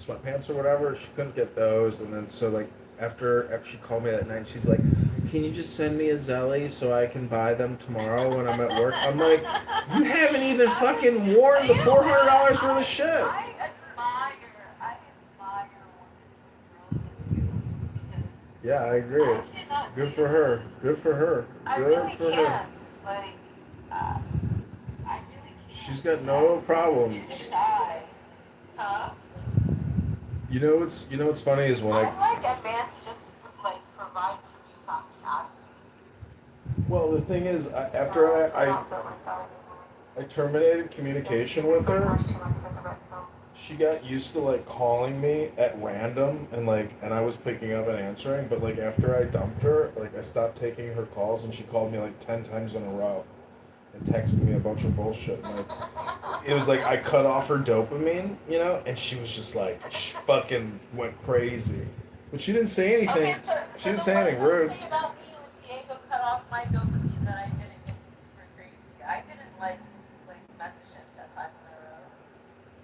sweatpants or whatever. She couldn't get those, and then so like after she called me that night, she's like, "Can you just send me a Zelly so I can buy them tomorrow when I'm at work?" I'm like, "You haven't even fucking worn the $400 worth of shit."
I admire women because
Yeah, I agree.
I cannot
Good
do
for her.
those.
Good for her.
I
Good
really
for her.
can't. Like, I really can't.
She's got no problem.
Too shy. Huh?
You know what's funny is when
I like a man to just like provide for me without me asking.
Well, the thing is, after I terminated communication with her, she got used to like calling me at random and I was picking up and answering, but like after I dumped her, like I stopped taking her calls and she called me like 10 times in a row and texted me a bunch of bullshit. And, it was like I cut off her dopamine, and she was just like, she fucking went crazy. But she didn't say anything.
Okay, so
She didn't say anything rude.
The thing about me with Diego cut off my dopamine that I didn't get super crazy. I didn't like message him 10 times in a row.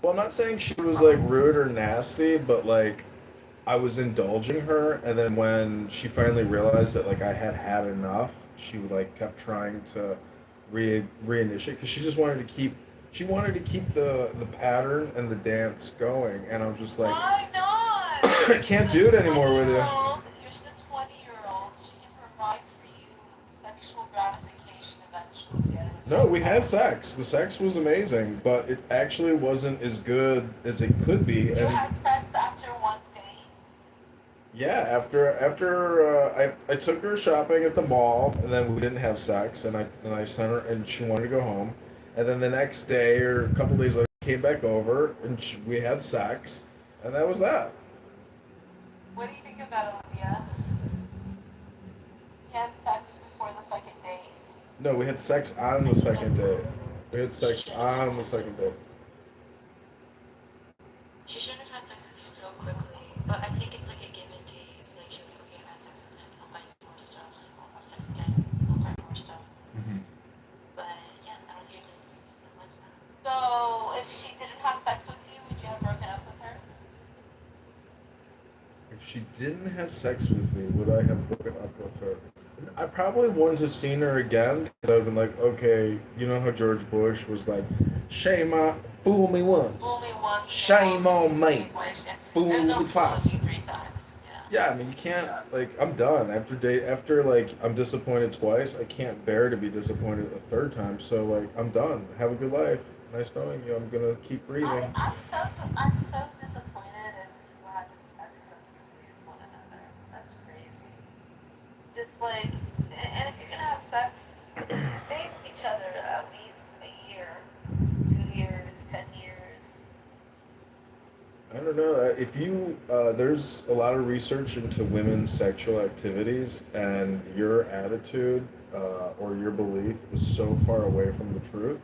Well, I'm not saying she was like rude or nasty, but like I was indulging her, and then when she finally realized that like I had enough, she like kept trying to reinitiate because she just wanted to keep the pattern and the dance going, and I was just like,
Why not?
I can't do it anymore with you.
You're just a 20-year-old. She can provide for you sexual gratification eventually.
No, we had sex. The sex was amazing, but it actually wasn't as good as it could be.
You had sex after one date?
Yeah, after I took her shopping at the mall, and then we didn't have sex, and I sent her, and she wanted to go home, and then the next day or a couple days later, came back over, and we had sex, and that was that.
What do you think of that, Olivia? You had sex before the second date.
No, we had sex on the second date. We had sex on the second date.
She shouldn't have had sex with you so quickly, but I think it's like a give and take. Like she was like, okay, I've had sex with him, he'll buy me more stuff. I'll have sex again, he'll buy me more stuff.
Hmm.
But yeah, I don't think it lives that. So if she didn't have sex with you, would you have broken up with her?
If she didn't have sex with me, would I have broken up with her? I probably wouldn't have seen her again because I've been like, okay, you know how George Bush was like, shame on, fool me once,
Fool me once,
shame on me, fool
there's no
me twice.
fooling you 3 times.
Yeah, I mean, you can't, like, I'm done. After, like, I'm disappointed twice, I can't bear to be disappointed a third time. So, like, I'm done. Have a good life. Nice knowing you. I'm gonna keep breathing.
I'm so disappointed in people having sex so easily with one another. That's crazy. Just like, and if you're gonna have sex, stay with each other at least a year, 2 years, 10 years.
I don't know. If you, there's a lot of research into women's sexual activities, and your attitude or your belief is so far away from the truth.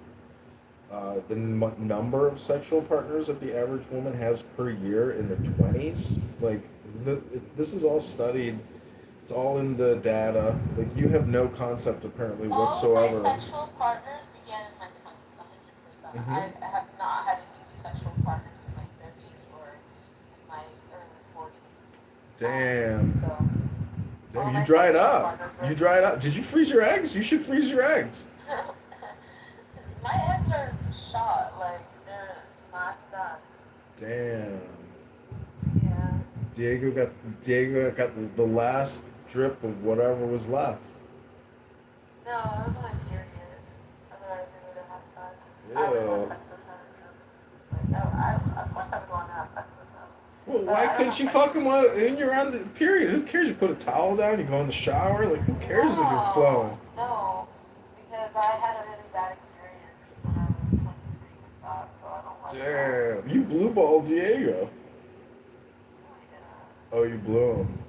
The number of sexual partners that the average woman has per year in the 20s, like, this is all studied. It's all in the data. Like, you have no concept apparently whatsoever.
All of my sexual partners began in my 20s, 100%.
Mhm.
I have not had any new sexual partners in my 30s or in my early 40s.
Damn.
So, all
Damn,
my
you dried
sexual
up.
partners were.
You dried up. Did you freeze your eggs? You should freeze your eggs.
My eggs are shot, like, they're not done.
Damn.
Yeah.
Diego got the last drip of whatever was left.
No, it was my period. Otherwise, we would have had sex.
Ew.
I would have had sex with him. He was like, of course I would want to have sex with him.
Well,
But
why
I don't
couldn't
have
you
sex
fucking want when you're on the period? Who cares? You put a towel down, you go in the shower. Like, who cares if you're flowing?
No, because I had a really bad experience when I was 23 with that, so I don't like that.
Damn, you blue ball Diego.
No, I didn't.
Oh, you blew him.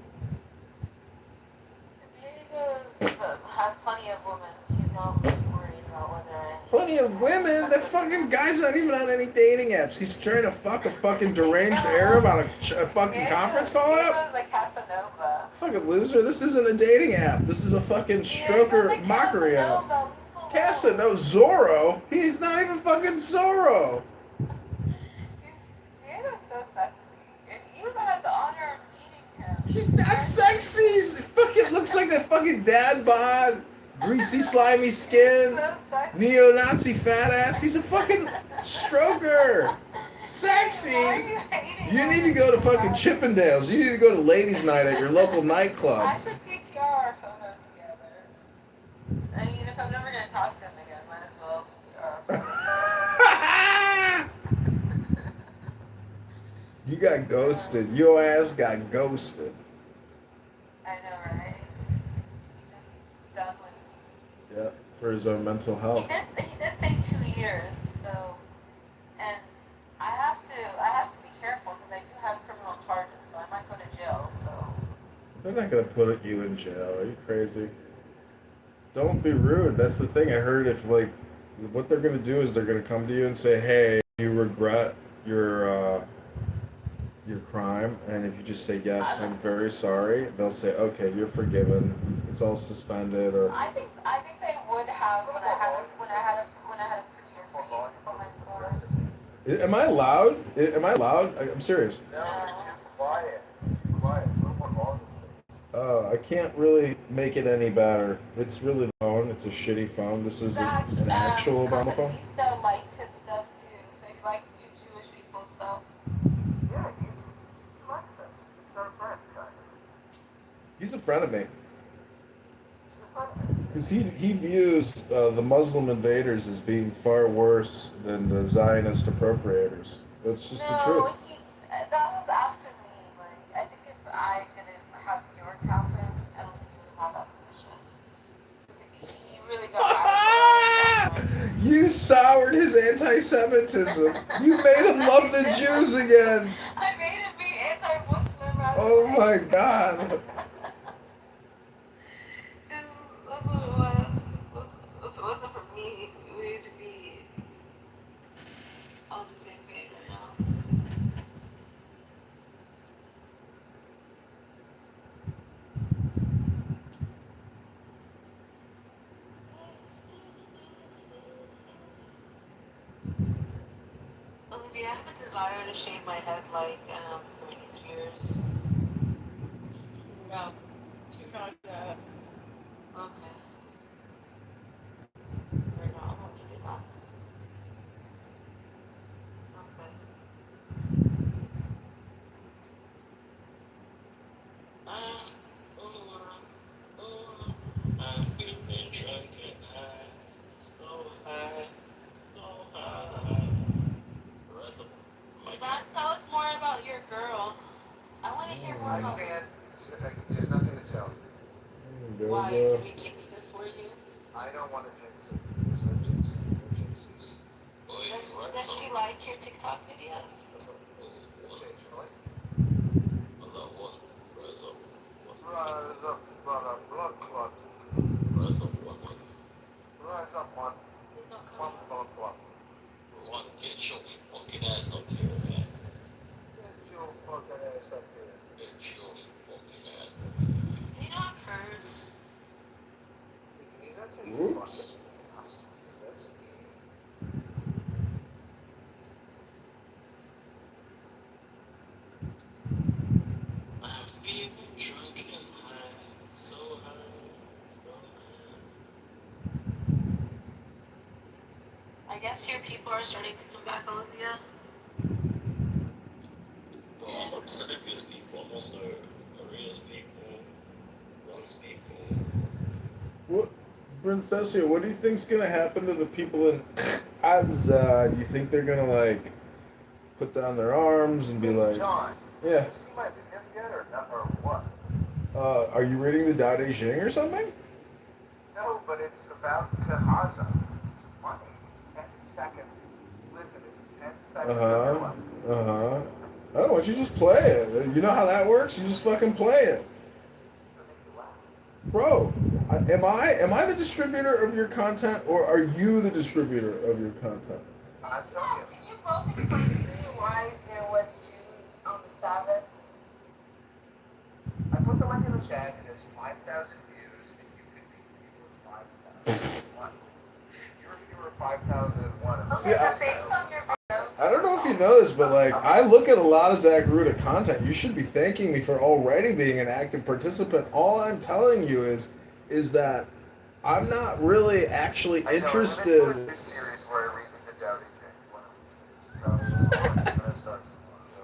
Diego has plenty of women. He's not worried about whether
Plenty of women. That fucking guy's not even on any dating apps. He's trying to fuck a fucking deranged Arab on a fucking conference call app.
Diego's like Casanova.
Fucking loser. This isn't a dating app. This is a fucking stroker mockery app. Casanova, Zorro. He's not even fucking Zorro.
Diego's so sexy. And you had the honor of meeting him.
He's not sexy. He fucking looks like a fucking dad bod. Greasy, slimy skin. Neo-Nazi fat ass. He's a fucking stroker. Sexy. You need to go to fucking Chippendales. You need to go to ladies' night at your local
I
nightclub.
should PTR our photos together. I mean, if I'm never going to talk to him again, might as well PTR our photos together.
You got ghosted. Your ass got ghosted.
I know, right? He's just done with me.
Yeah, for his own mental health.
He did say 2 years, though, and I have to be careful because I do have criminal charges, so I might go to jail. So
They're not gonna put you in jail. Are you crazy? Don't be rude. That's the thing. I heard if like what they're gonna do is they're gonna come to you and say, "Hey, you regret your crime," and if you just say yes, I'm very sorry, they'll say, "Okay, you're forgiven. It's all suspended." Or
I think they would have when I had a prettier face before my score.
am I loud? Am I loud? I'm serious. I can't really make it any better. It's really the phone. It's a shitty phone. This is an actual Obama phone.
Batista liked his stuff too, so he liked Jewish people's stuff.
Yeah, he likes us. He's our friend, kind of.
He's a friend of me.
He's a friend of me.
Because he views the Muslim invaders as being far worse than the Zionist appropriators. That's just the truth.
That was after me. Like, I think if I didn't have New York happen, I don't think he would have that position. He really got radical.
You soured his anti-Semitism. You made him love the Jews again.
I made him be anti-Muslim.
Oh my God.
That's what it was. I have a desire to shave my head like Britney Spears. No, not that. Okay. Or no, I want to do that. Okay. I'm feeling drunk and high, so high, so high. Zach, tell us more about your girl. I want to hear more about.
I can't. There's nothing to tell.
Why did we jinx it for you?
I don't want to jinx it. There's no jinx. No jinxies.
Does she like your TikTok videos?
Occasionally.
Rise up, brother, blood clot.
Rise up, what?
Rise up, one. One blood clot.
One, get your fucking ass up here, man.
Get your fucking ass up here.
Get your fucking ass up
You not curse.
here. Can you not say
Oops.
fucking ass? That's gay. I'm feeling drunk and high, so high, so high.
I guess your people are starting to come back, Olivia.
Well, I'm upset if his people, most are Maria's people, Ron's people.
What, Princessia, what do you think's gonna happen to the people in Gaza? Do you think they're gonna like put down their arms and be like,
John,
yeah?
did you see my video yet or not, or what?
Are you reading the Dao De Jing or something?
No, but it's about Gaza. It's funny. It's 10 seconds. Listen, it's 10 seconds.
I don't know. Why don't you just play it? You know how that works? You just fucking play it, bro. Am I the distributor of your content, or are you the distributor of your content?
I'm telling you.
Can you both explain to me why there was Jews on the Sabbath?
I put the link in the chat. It has 5,000 views, and you could be viewer 5,001. You're viewer 5,001.
See, I don't know if you know this, but like I look at a lot of Zach Ruda content. You should be thanking me for already being an active participant. All I'm telling you is that I'm not really actually interested.
Series where I read the Dao De Jing. One of these days.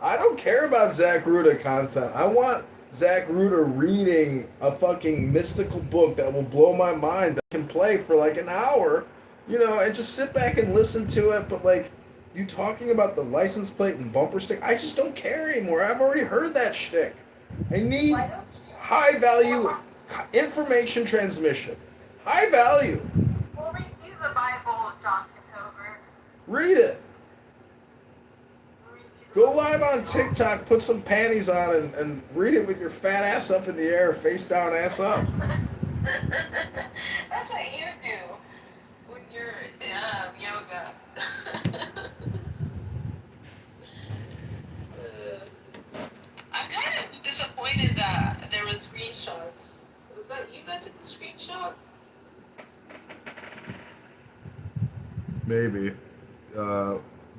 I don't care about Zach Ruda content. I want Zach Ruda reading a fucking mystical book that will blow my mind, that can play for like an hour, and just sit back and listen to it. But like, you talking about the license plate and bumper stick, I just don't care anymore. I've already heard that shtick. I need high value information transmission. High value.
We'll read you the Bible, John Kitover.
Read it. Go live on TikTok, put some panties on, and read it with your fat ass up in the air, face down, ass up.
That's what you do with your yoga. I'm kind of disappointed that there was screenshots. Was that you that took the screenshot?
Maybe.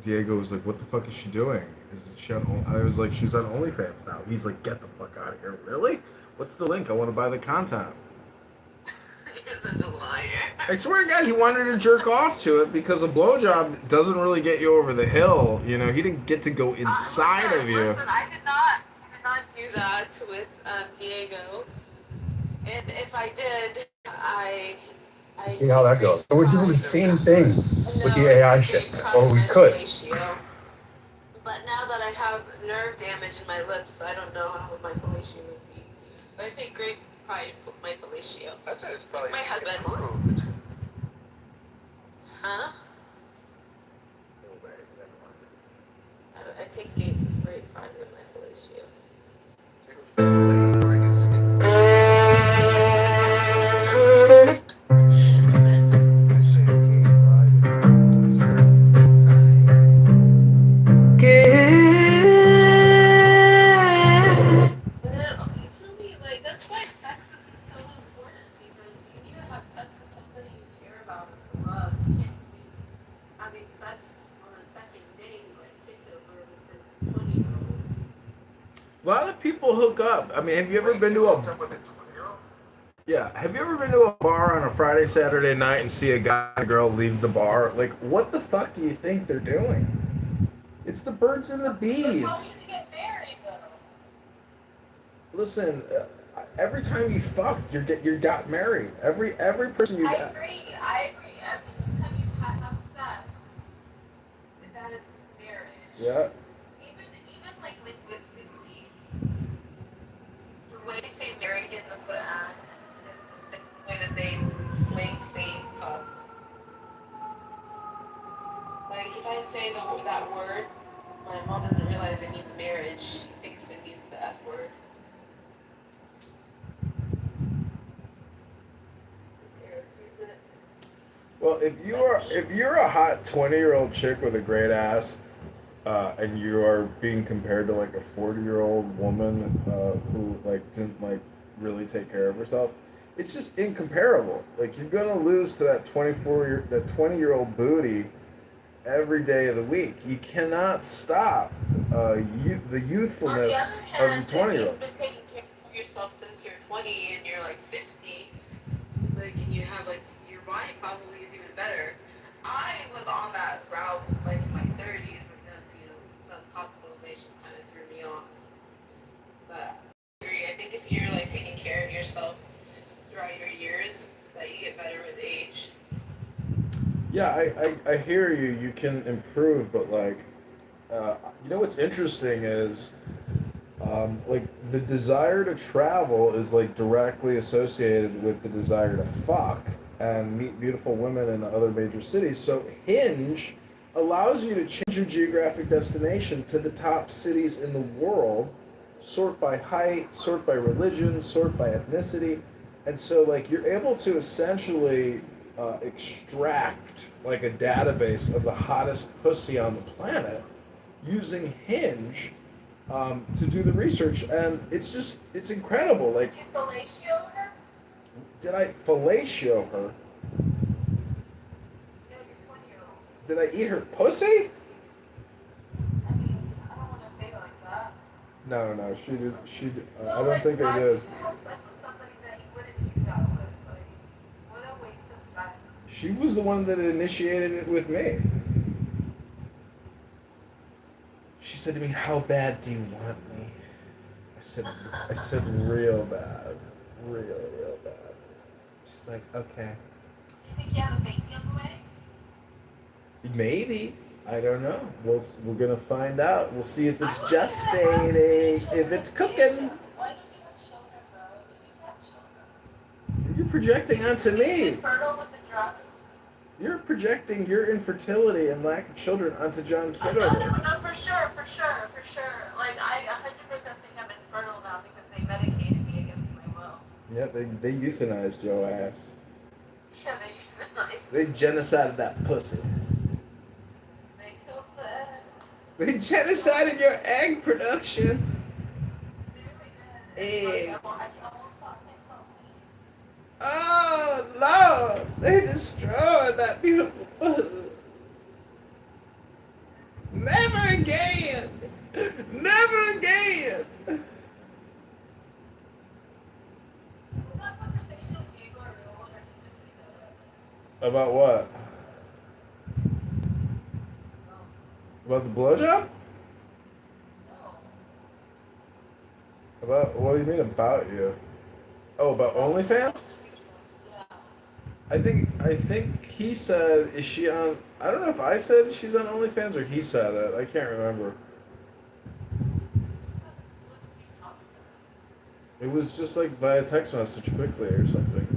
Diego was like, "What the fuck is she doing? Is she on?" I was like, "She's on OnlyFans now." He's like, "Get the fuck out of here!" Really? What's the link? I want to buy the content.
You're such a liar.
I swear to God, he wanted to jerk off to it because a blowjob doesn't really get you over the hill. He didn't get to go inside of you.
Listen, I did not do that with Diego. And if I did, I
See how that goes. So we're doing the same thing with the AI shit, or we could.
But now that I have nerve damage in my lips, I don't know how my fellatio would be. But I take great pride in my fellatio.
I bet it's probably
My husband.
improved.
Huh? I take great pride in my fellatio. That's why sex is so important, because you need to have sex with somebody you care about and love. You can't just be having sex on the second date like Kitover.
lot of people hook up. I mean, have you ever been to a yeah? Have you ever been to a bar on a Friday, Saturday night and see a guy and a girl leave the bar? Like, what the fuck do you think they're doing? It's the birds and the bees. Listen, every time you fuck, you got married. Every person you got.
I agree. Every time you have sex, that is marriage.
Yeah.
Even like linguistically, the way they say married in the Quran is the same way that they slang saying fuck. Like if I say that word, my mom doesn't realize it means marriage. She thinks it means the F word.
Well, if you're a hot 20-year-old chick with a great ass, and you are being compared to like a 40-year-old woman who like didn't like really take care of herself, it's just incomparable. Like you're gonna lose to that 20-year-old booty every day of the week. You cannot stop the youthfulness of the 20-year-old.
You've been taking care of yourself since you're 20 and you're like 50, like, and you have like your body probably is even better. I was on that route like in my 30s, but then some hospitalizations kind of threw me off. But I agree. I think if you're like taking care of yourself throughout your years, that you get better with age.
Yeah, I hear you. You can improve, but like, what's interesting is, like the desire to travel is like directly associated with the desire to fuck and meet beautiful women in other major cities. So Hinge allows you to change your geographic destination to the top cities in the world, sort by height, sort by religion, sort by ethnicity, and so like you're able to essentially extract like a database of the hottest pussy on the planet using Hinge to do the research, and it's incredible. Like,
Did you fellatio her?
did I fellatio her?
No, your 20-year-old.
Did I eat her pussy?
I mean, I don't want to say it like that.
No, she did.
So,
I don't think I
why
did.
would you have sex with somebody that you wouldn't do that with? Like, what a waste of sex.
She was the one that initiated it with me. She said to me, "How bad do you want me?" I said, "Real bad, real bad." She's like, "Okay."
Do you think you have a baby on the way?
Maybe. I don't know. We're gonna find out. We'll see if it's gestating, if it's cooking.
Why don't you have children, bro? You have children.
You're projecting onto me.
Fertile with the drugs?
You're projecting your infertility and lack of children onto John Kitover.
No, for sure. Like, I 100% think I'm infertile now because they medicated me against my will.
Yeah, they euthanized your ass.
Yeah, they euthanized.
They genocided that pussy.
They killed the
They
egg.
genocided your egg production.
They really did.
Egg.
I won't fuck myself.
Oh, Lord. They destroyed that beautiful pussy. Never again. Never again.
Was that conversation with Kitover real one, or did you just make that up?
About what? About the blowjob?
No.
About, what do you mean about you? Oh, about OnlyFans? I think he said, is she on, I don't know if I said she's on OnlyFans or he said it. I can't remember. It was just like via text message quickly or something.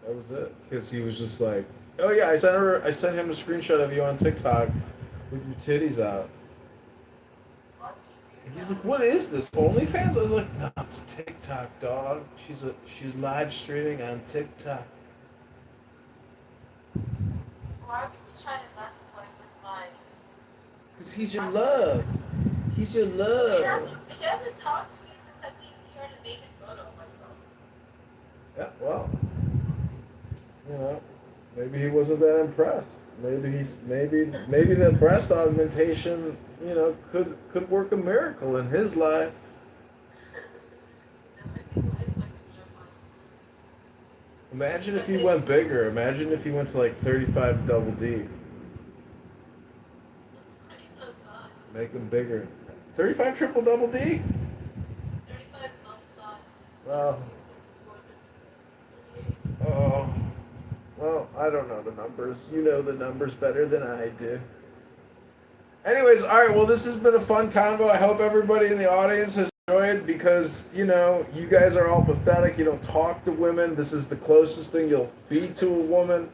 That was it. Because he was just like, oh yeah, I sent him a screenshot of you on TikTok with your titties out. He's like, what is this? OnlyFans? I was like, no, it's TikTok, dog. She's live streaming on TikTok.
Why would you try to mess like with mine?
Cause he's your love. He's your love.
He hasn't talked to me since I think he shared a naked photo of myself.
Yeah, well, you know, Maybe he wasn't that impressed. Maybe that breast augmentation, could work a miracle in his life. Imagine if he went bigger. Imagine if he went to like 35 double D. Make him bigger. 35 triple double D? Well, oh, well, I don't know the numbers. You know the numbers better than I do. Anyways, all right, well, this has been a fun convo. I hope everybody in the audience has enjoyed because, you guys are all pathetic. You don't talk to women. This is the closest thing you'll be to a woman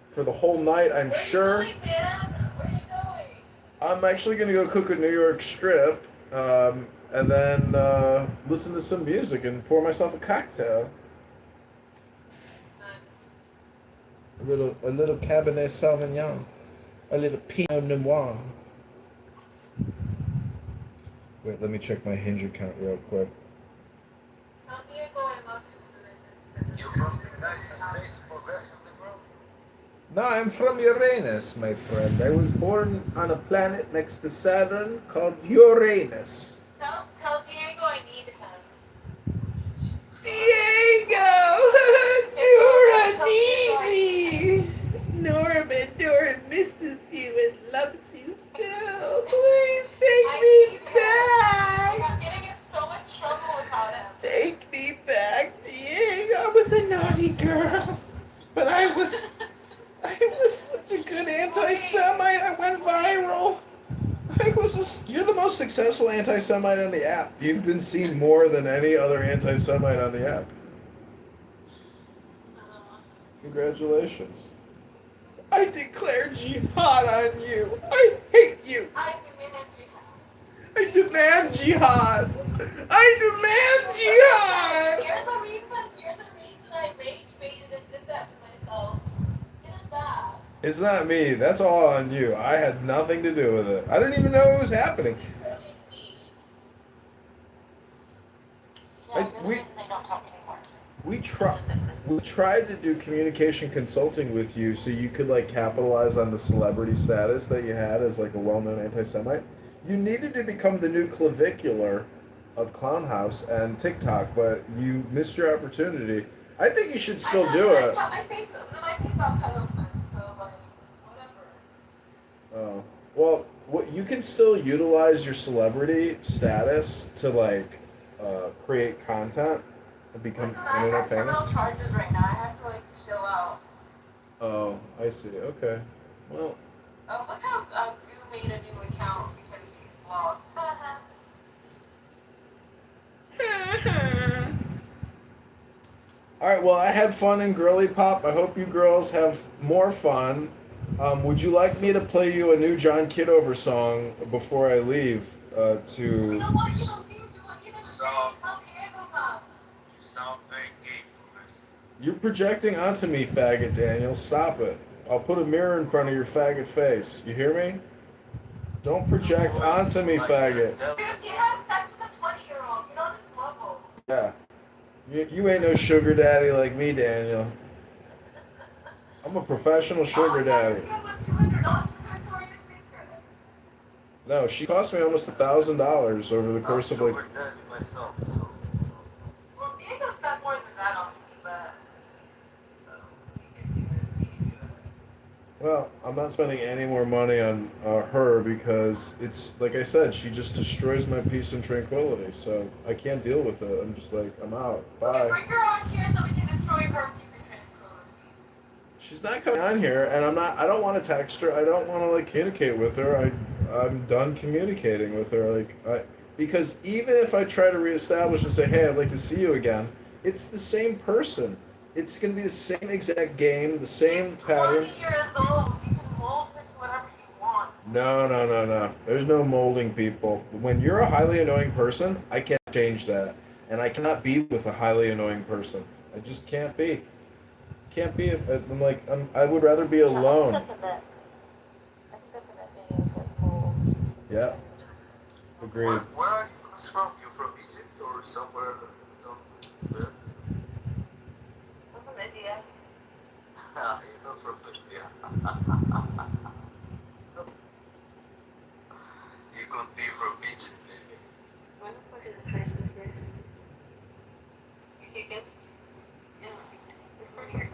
for the whole night, I'm sure.
Where are you going?
I'm actually going to go cook a New York strip and then listen to some music and pour myself a cocktail. A little Cabernet Sauvignon. A little Pinot Noir. Wait, let me check my Hinge account real quick. No, I'm from Uranus, my friend. I was born on a planet next to Saturn called Uranus.
Tell Diego I need him.
Diego! You're a needy! Nora misses you and loves you still. Please take me back!
I'm getting in so much trouble without him.
Take me back, Diego. I was a naughty girl. But I was such a good anti-Semite. I went viral. You're the most successful anti-Semite on the app. You've been seen more than any other anti-Semite on the app. Congratulations. I declare jihad on you. I hate you.
I demand jihad.
I demand jihad. I demand jihad.
You're the reason I rage baited and did that to myself. Get it back.
It's not me. That's all on you. I had nothing to do with it. I didn't even know it was happening. We tried to do communication consulting with you so you could like capitalize on the celebrity status that you had as like a well-known anti-Semite. You needed to become the new clavicular of Clown House and TikTok, but you missed your opportunity. I think you should still do it.
My face got cut open, so like whatever.
Oh, well, you can still utilize your celebrity status to like create content and become internet famous.
I have criminal charges right now. I have to like chill out.
Oh, I see. Okay. Well.
Look how Goo made a new account because he's blocked.
All right. Well, I had fun in Girly Pop. I hope you girls have more fun. Would you like me to play you a new John Kitover song before I leave? To.
You know what? You don't do it. You just tell Diego come.
You sound very gay, Lewis.
You're projecting onto me, faggot Daniel. Stop it. I'll put a mirror in front of your faggot face. You hear me? Don't project onto me, faggot.
Dude, you had sex with a 20-year-old. You're on his level.
Yeah. You ain't no sugar daddy like me, Daniel. I'm a professional sugar daddy. No, she cost me almost $1,000 over the course of like.
Well, Diego spent more than that on me, but so he can do it.
Well, I'm not spending any more money on her because it's like I said, she just destroys my peace and tranquility. So I can't deal with it. I'm just like, I'm out. Bye.
Bring her on here so we can destroy her peace and tranquility.
She's not coming on here, and I don't want to text her. I don't want to like communicate with her. I'm done communicating with her. Because even if I try to reestablish and say, hey, I'd like to see you again, it's the same person. It's gonna be the same exact game, the same pattern.
20 years old. You can mold her to whatever you want.
No. There's no molding people. When you're a highly annoying person, I can't change that, and I cannot be with a highly annoying person. I just can't be. Can't be. I would rather be alone.
I think that's the best being able to like mold.
Yeah. Agreed.
Where are you from? You from Egypt or somewhere?
I'm from India.
You know from the yeah. You could be from Egypt, maybe.
Why the fuck is it nice in here? You kick it? Yeah. We're from here.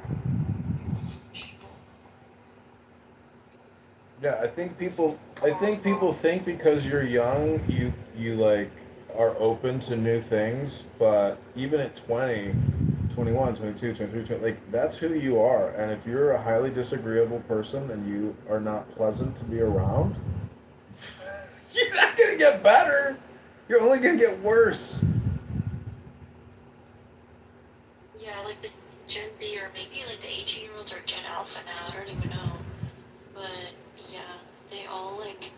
Yeah, I think people think because you're young, you like are open to new things, but even at 20, 21, 22, 23, 20, like that's who you are. And if you're a highly disagreeable person and you are not pleasant to be around, you're not going to get better. You're only going to get worse.
Yeah, like the Gen Z or maybe like the 18-year-olds or Gen Alpha now, I don't even know. But yeah, they all like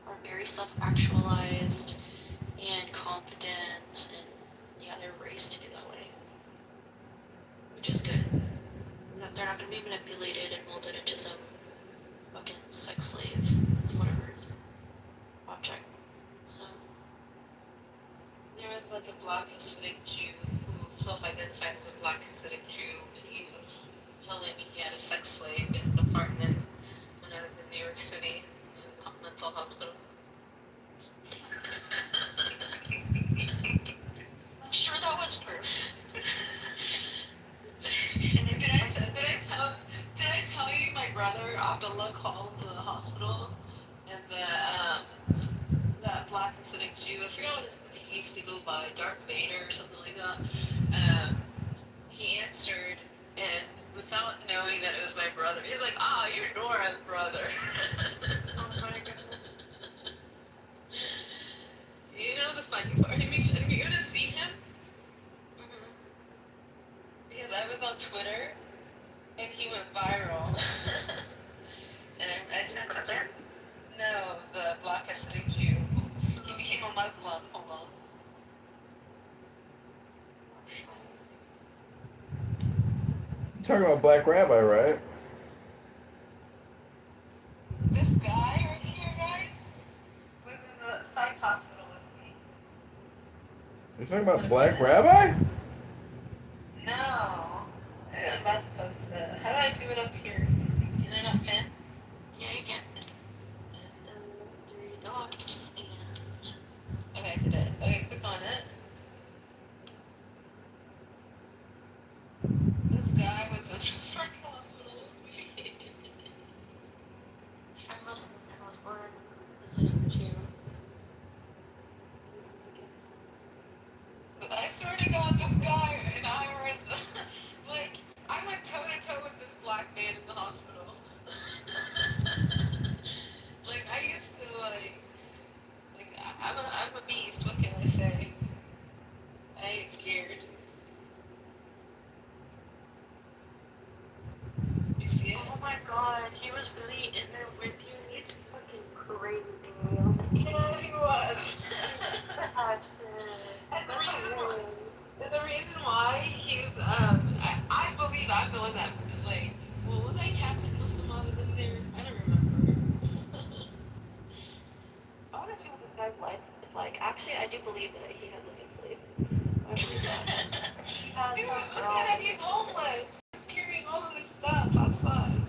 are very self-actualized and confident, and yeah, they're raised to be that way, which is good. They're not gonna be manipulated and molded into some fucking sex slave, whatever, object. So there was like a Black Hasidic Jew who self-identified as a Black Hasidic Jew, and he was telling me he had a sex slave in an apartment when I was in New York City in a mental hospital. I'm sure that was true. Did I tell you my brother Abdullah called the hospital and that Black Hasidic Jew, I forgot what he used to go by, Darth Vader or something like that. He answered, and without knowing that it was my brother, he's like, you're Nora's brother. Oh my goodness. You know the funny part? Have you gonna see him? Mm-hmm. Because I was on Twitter, and he went viral. And I sent it to him. No, the Black Hasidic Jew. He became a Muslim. Hold on.
You're talking about Black Rabbi, right?
This guy right here, guys, was in the psych hospital with me.
You're talking about Black Rabbi?
No. I'm about to post it. How do I do it up here? Can I not pin? Yeah, you can. Three dots and. Okay, I did it. Okay, click on it. This guy was in the psych hospital with me. I'm Muslim and I was born a Hasidic Jew. I swear to God, this guy and I were in the, like, I went toe to toe with this black man in the hospital. Like, I used to, I'm a beast, what can I say? I ain't scared. You see it? Oh my god, he was really in there with you, he's fucking crazy. Yeah, he was. And the reason why he's I believe I'm the one that like, well, was I Catholic Muslim I was in there? I don't remember. I want to see what this guy's life is like. Actually, I do believe that he has a sex slave. I believe that. Dude, look at him, he's homeless. He's carrying all of this stuff outside.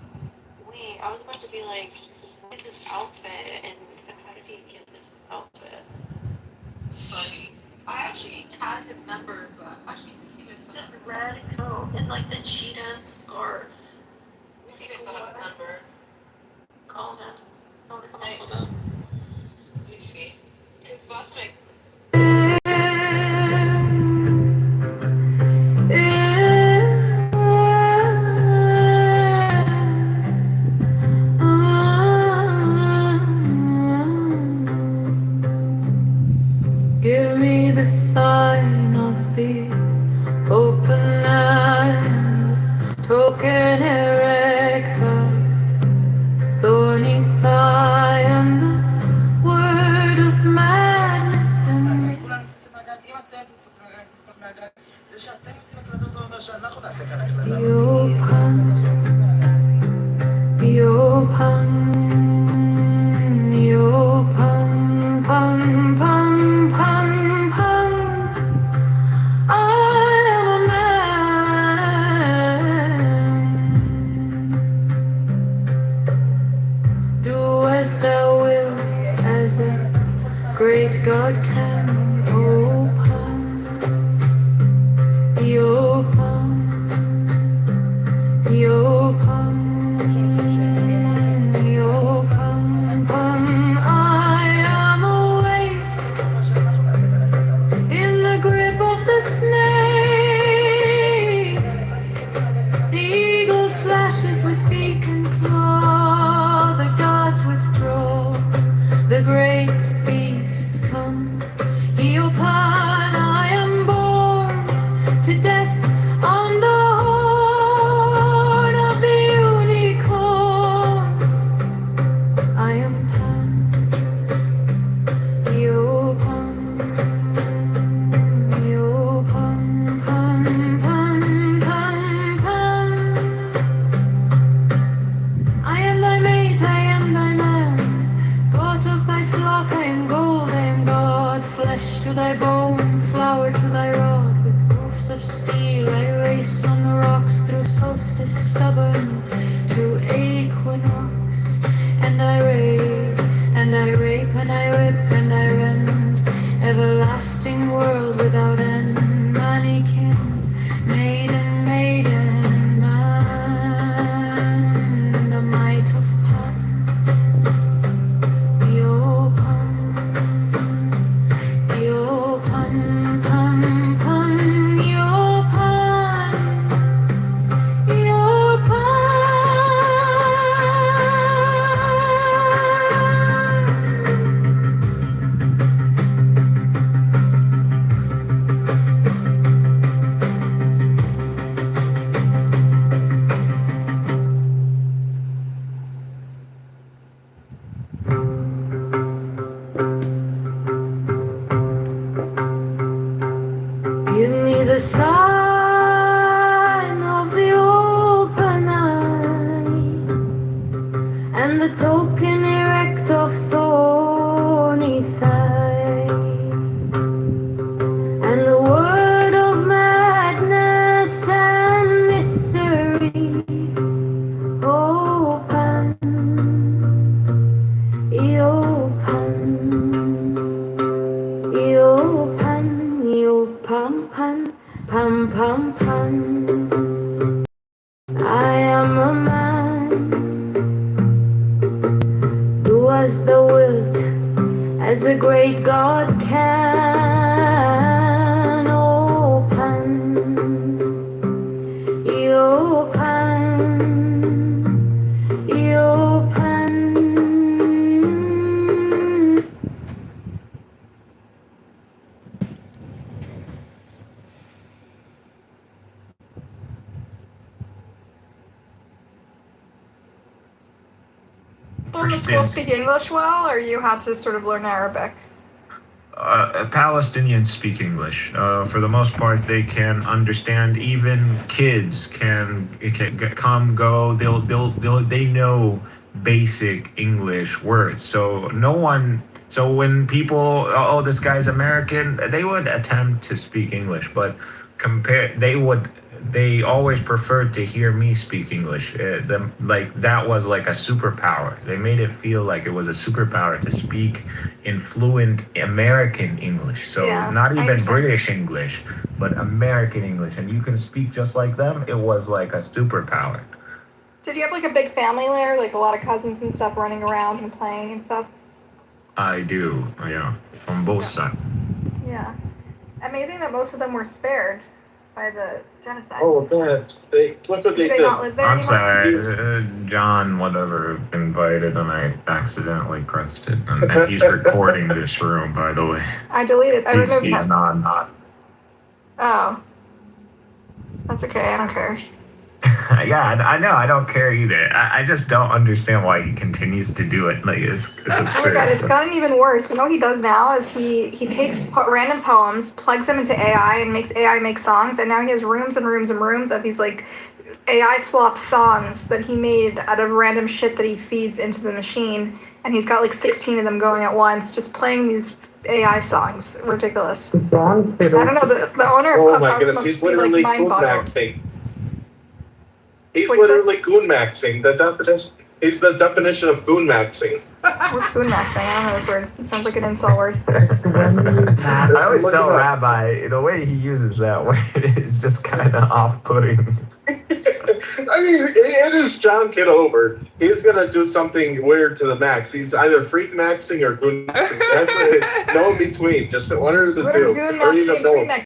Wait, I was about to be like, what is this outfit and how did he get this outfit? It's funny. I actually had his number, but actually, let me see if I still have his red coat and like the cheetah scarf. Let me see if I still have his number. Call him. I want to come on the phone. Let me see. Because last night. Give me the sign of the open hand, token erector, thorny thigh, and the word of madness in me. Yopan, pan, pan, pan, pan. I am a man.
as thou wilt, as a great God can open, I am awake in the grip of the snake. The eagle slashes with beak and claw, the gods withdraw, the great beasts come. Eopan, I am born to death on the horn of the unicorn. I am Pan, Eopan, Eopan, Pan, Pan, Pan, Pan. I am thy mate, I am thy man, part of thy flock, I am gold, I am God, flesh to thy bone, flower to thy rod, with hoofs of steel I race on the rocks through solstice stubborn to equinox, and I rave, and I rape, and I rip, and I rend, everlasting world without end, mannequin, maiden, maiden, man, the might of Pan, Eopan, Eopan, Pan, Pan, Eopan, Eopan. Give me the sign of the open eye, and the token erect of thorny thigh, and the word of madness and mystery. Open, Eopan, Eopan, Eopan, pan, pam, pam, pan. I am a man, do as thou wilt, as a great God can. Open, Eopan, Eopan.
In the school speak English well, or you had to sort of learn Arabic?
Palestinians speak English. For the most part, they can understand. Even kids can come, go. They know basic English words. So no one. So when people, oh, this guy's American, they would attempt to speak English, but they always preferred to hear me speak English. Like that was like a superpower. They made it feel like it was a superpower to speak in fluent American English. So
Yeah,
not
I
even
understand.
British English, but American English. And you can speak just like them. It was like a superpower.
Did you have like a big family there, like a lot of cousins and stuff running around and playing and stuff?
I do, yeah, on both sides.
Yeah. Amazing that most of them were spared by the genocide.
Oh, go ahead. Look what
Do
they
they
did.
not live there
I'm
anymore?
sorry, John, whatever, invited, and I accidentally pressed it. And he's recording this room, by the way.
I deleted. I removed
He's
him.
not.
Oh. That's okay. I don't care.
Yeah, I know. I don't care either. I just don't understand why he continues to do it. Like it's
Oh my
absurd.
god, it's gotten even worse. You know what he does now is he takes random poems, plugs them into AI, and makes AI make songs. And now he has rooms and rooms and rooms of these like AI slop songs that he made out of random shit that he feeds into the machine. And he's got like 16 of them going at once, just playing these AI songs. Ridiculous. I don't know. The owner of
Oh my
Clubhouse
goodness,
must
he's
be
literally
like mind
Goon
boggled.
Maxing. He's
What's that?
literally Goon Maxing.
It's the definition of goon maxing.
What's food maxing? I don't know this word. It sounds like an insult word.
I always tell Rabbi the way he uses that word is just kind of off-putting.
I mean, it is John Kitover. He's gonna do something weird to the max. He's either freak maxing or goon maxing. That's it. No in between. Just one or the two.
Goon
or even
maxing,
both.
freak maxing.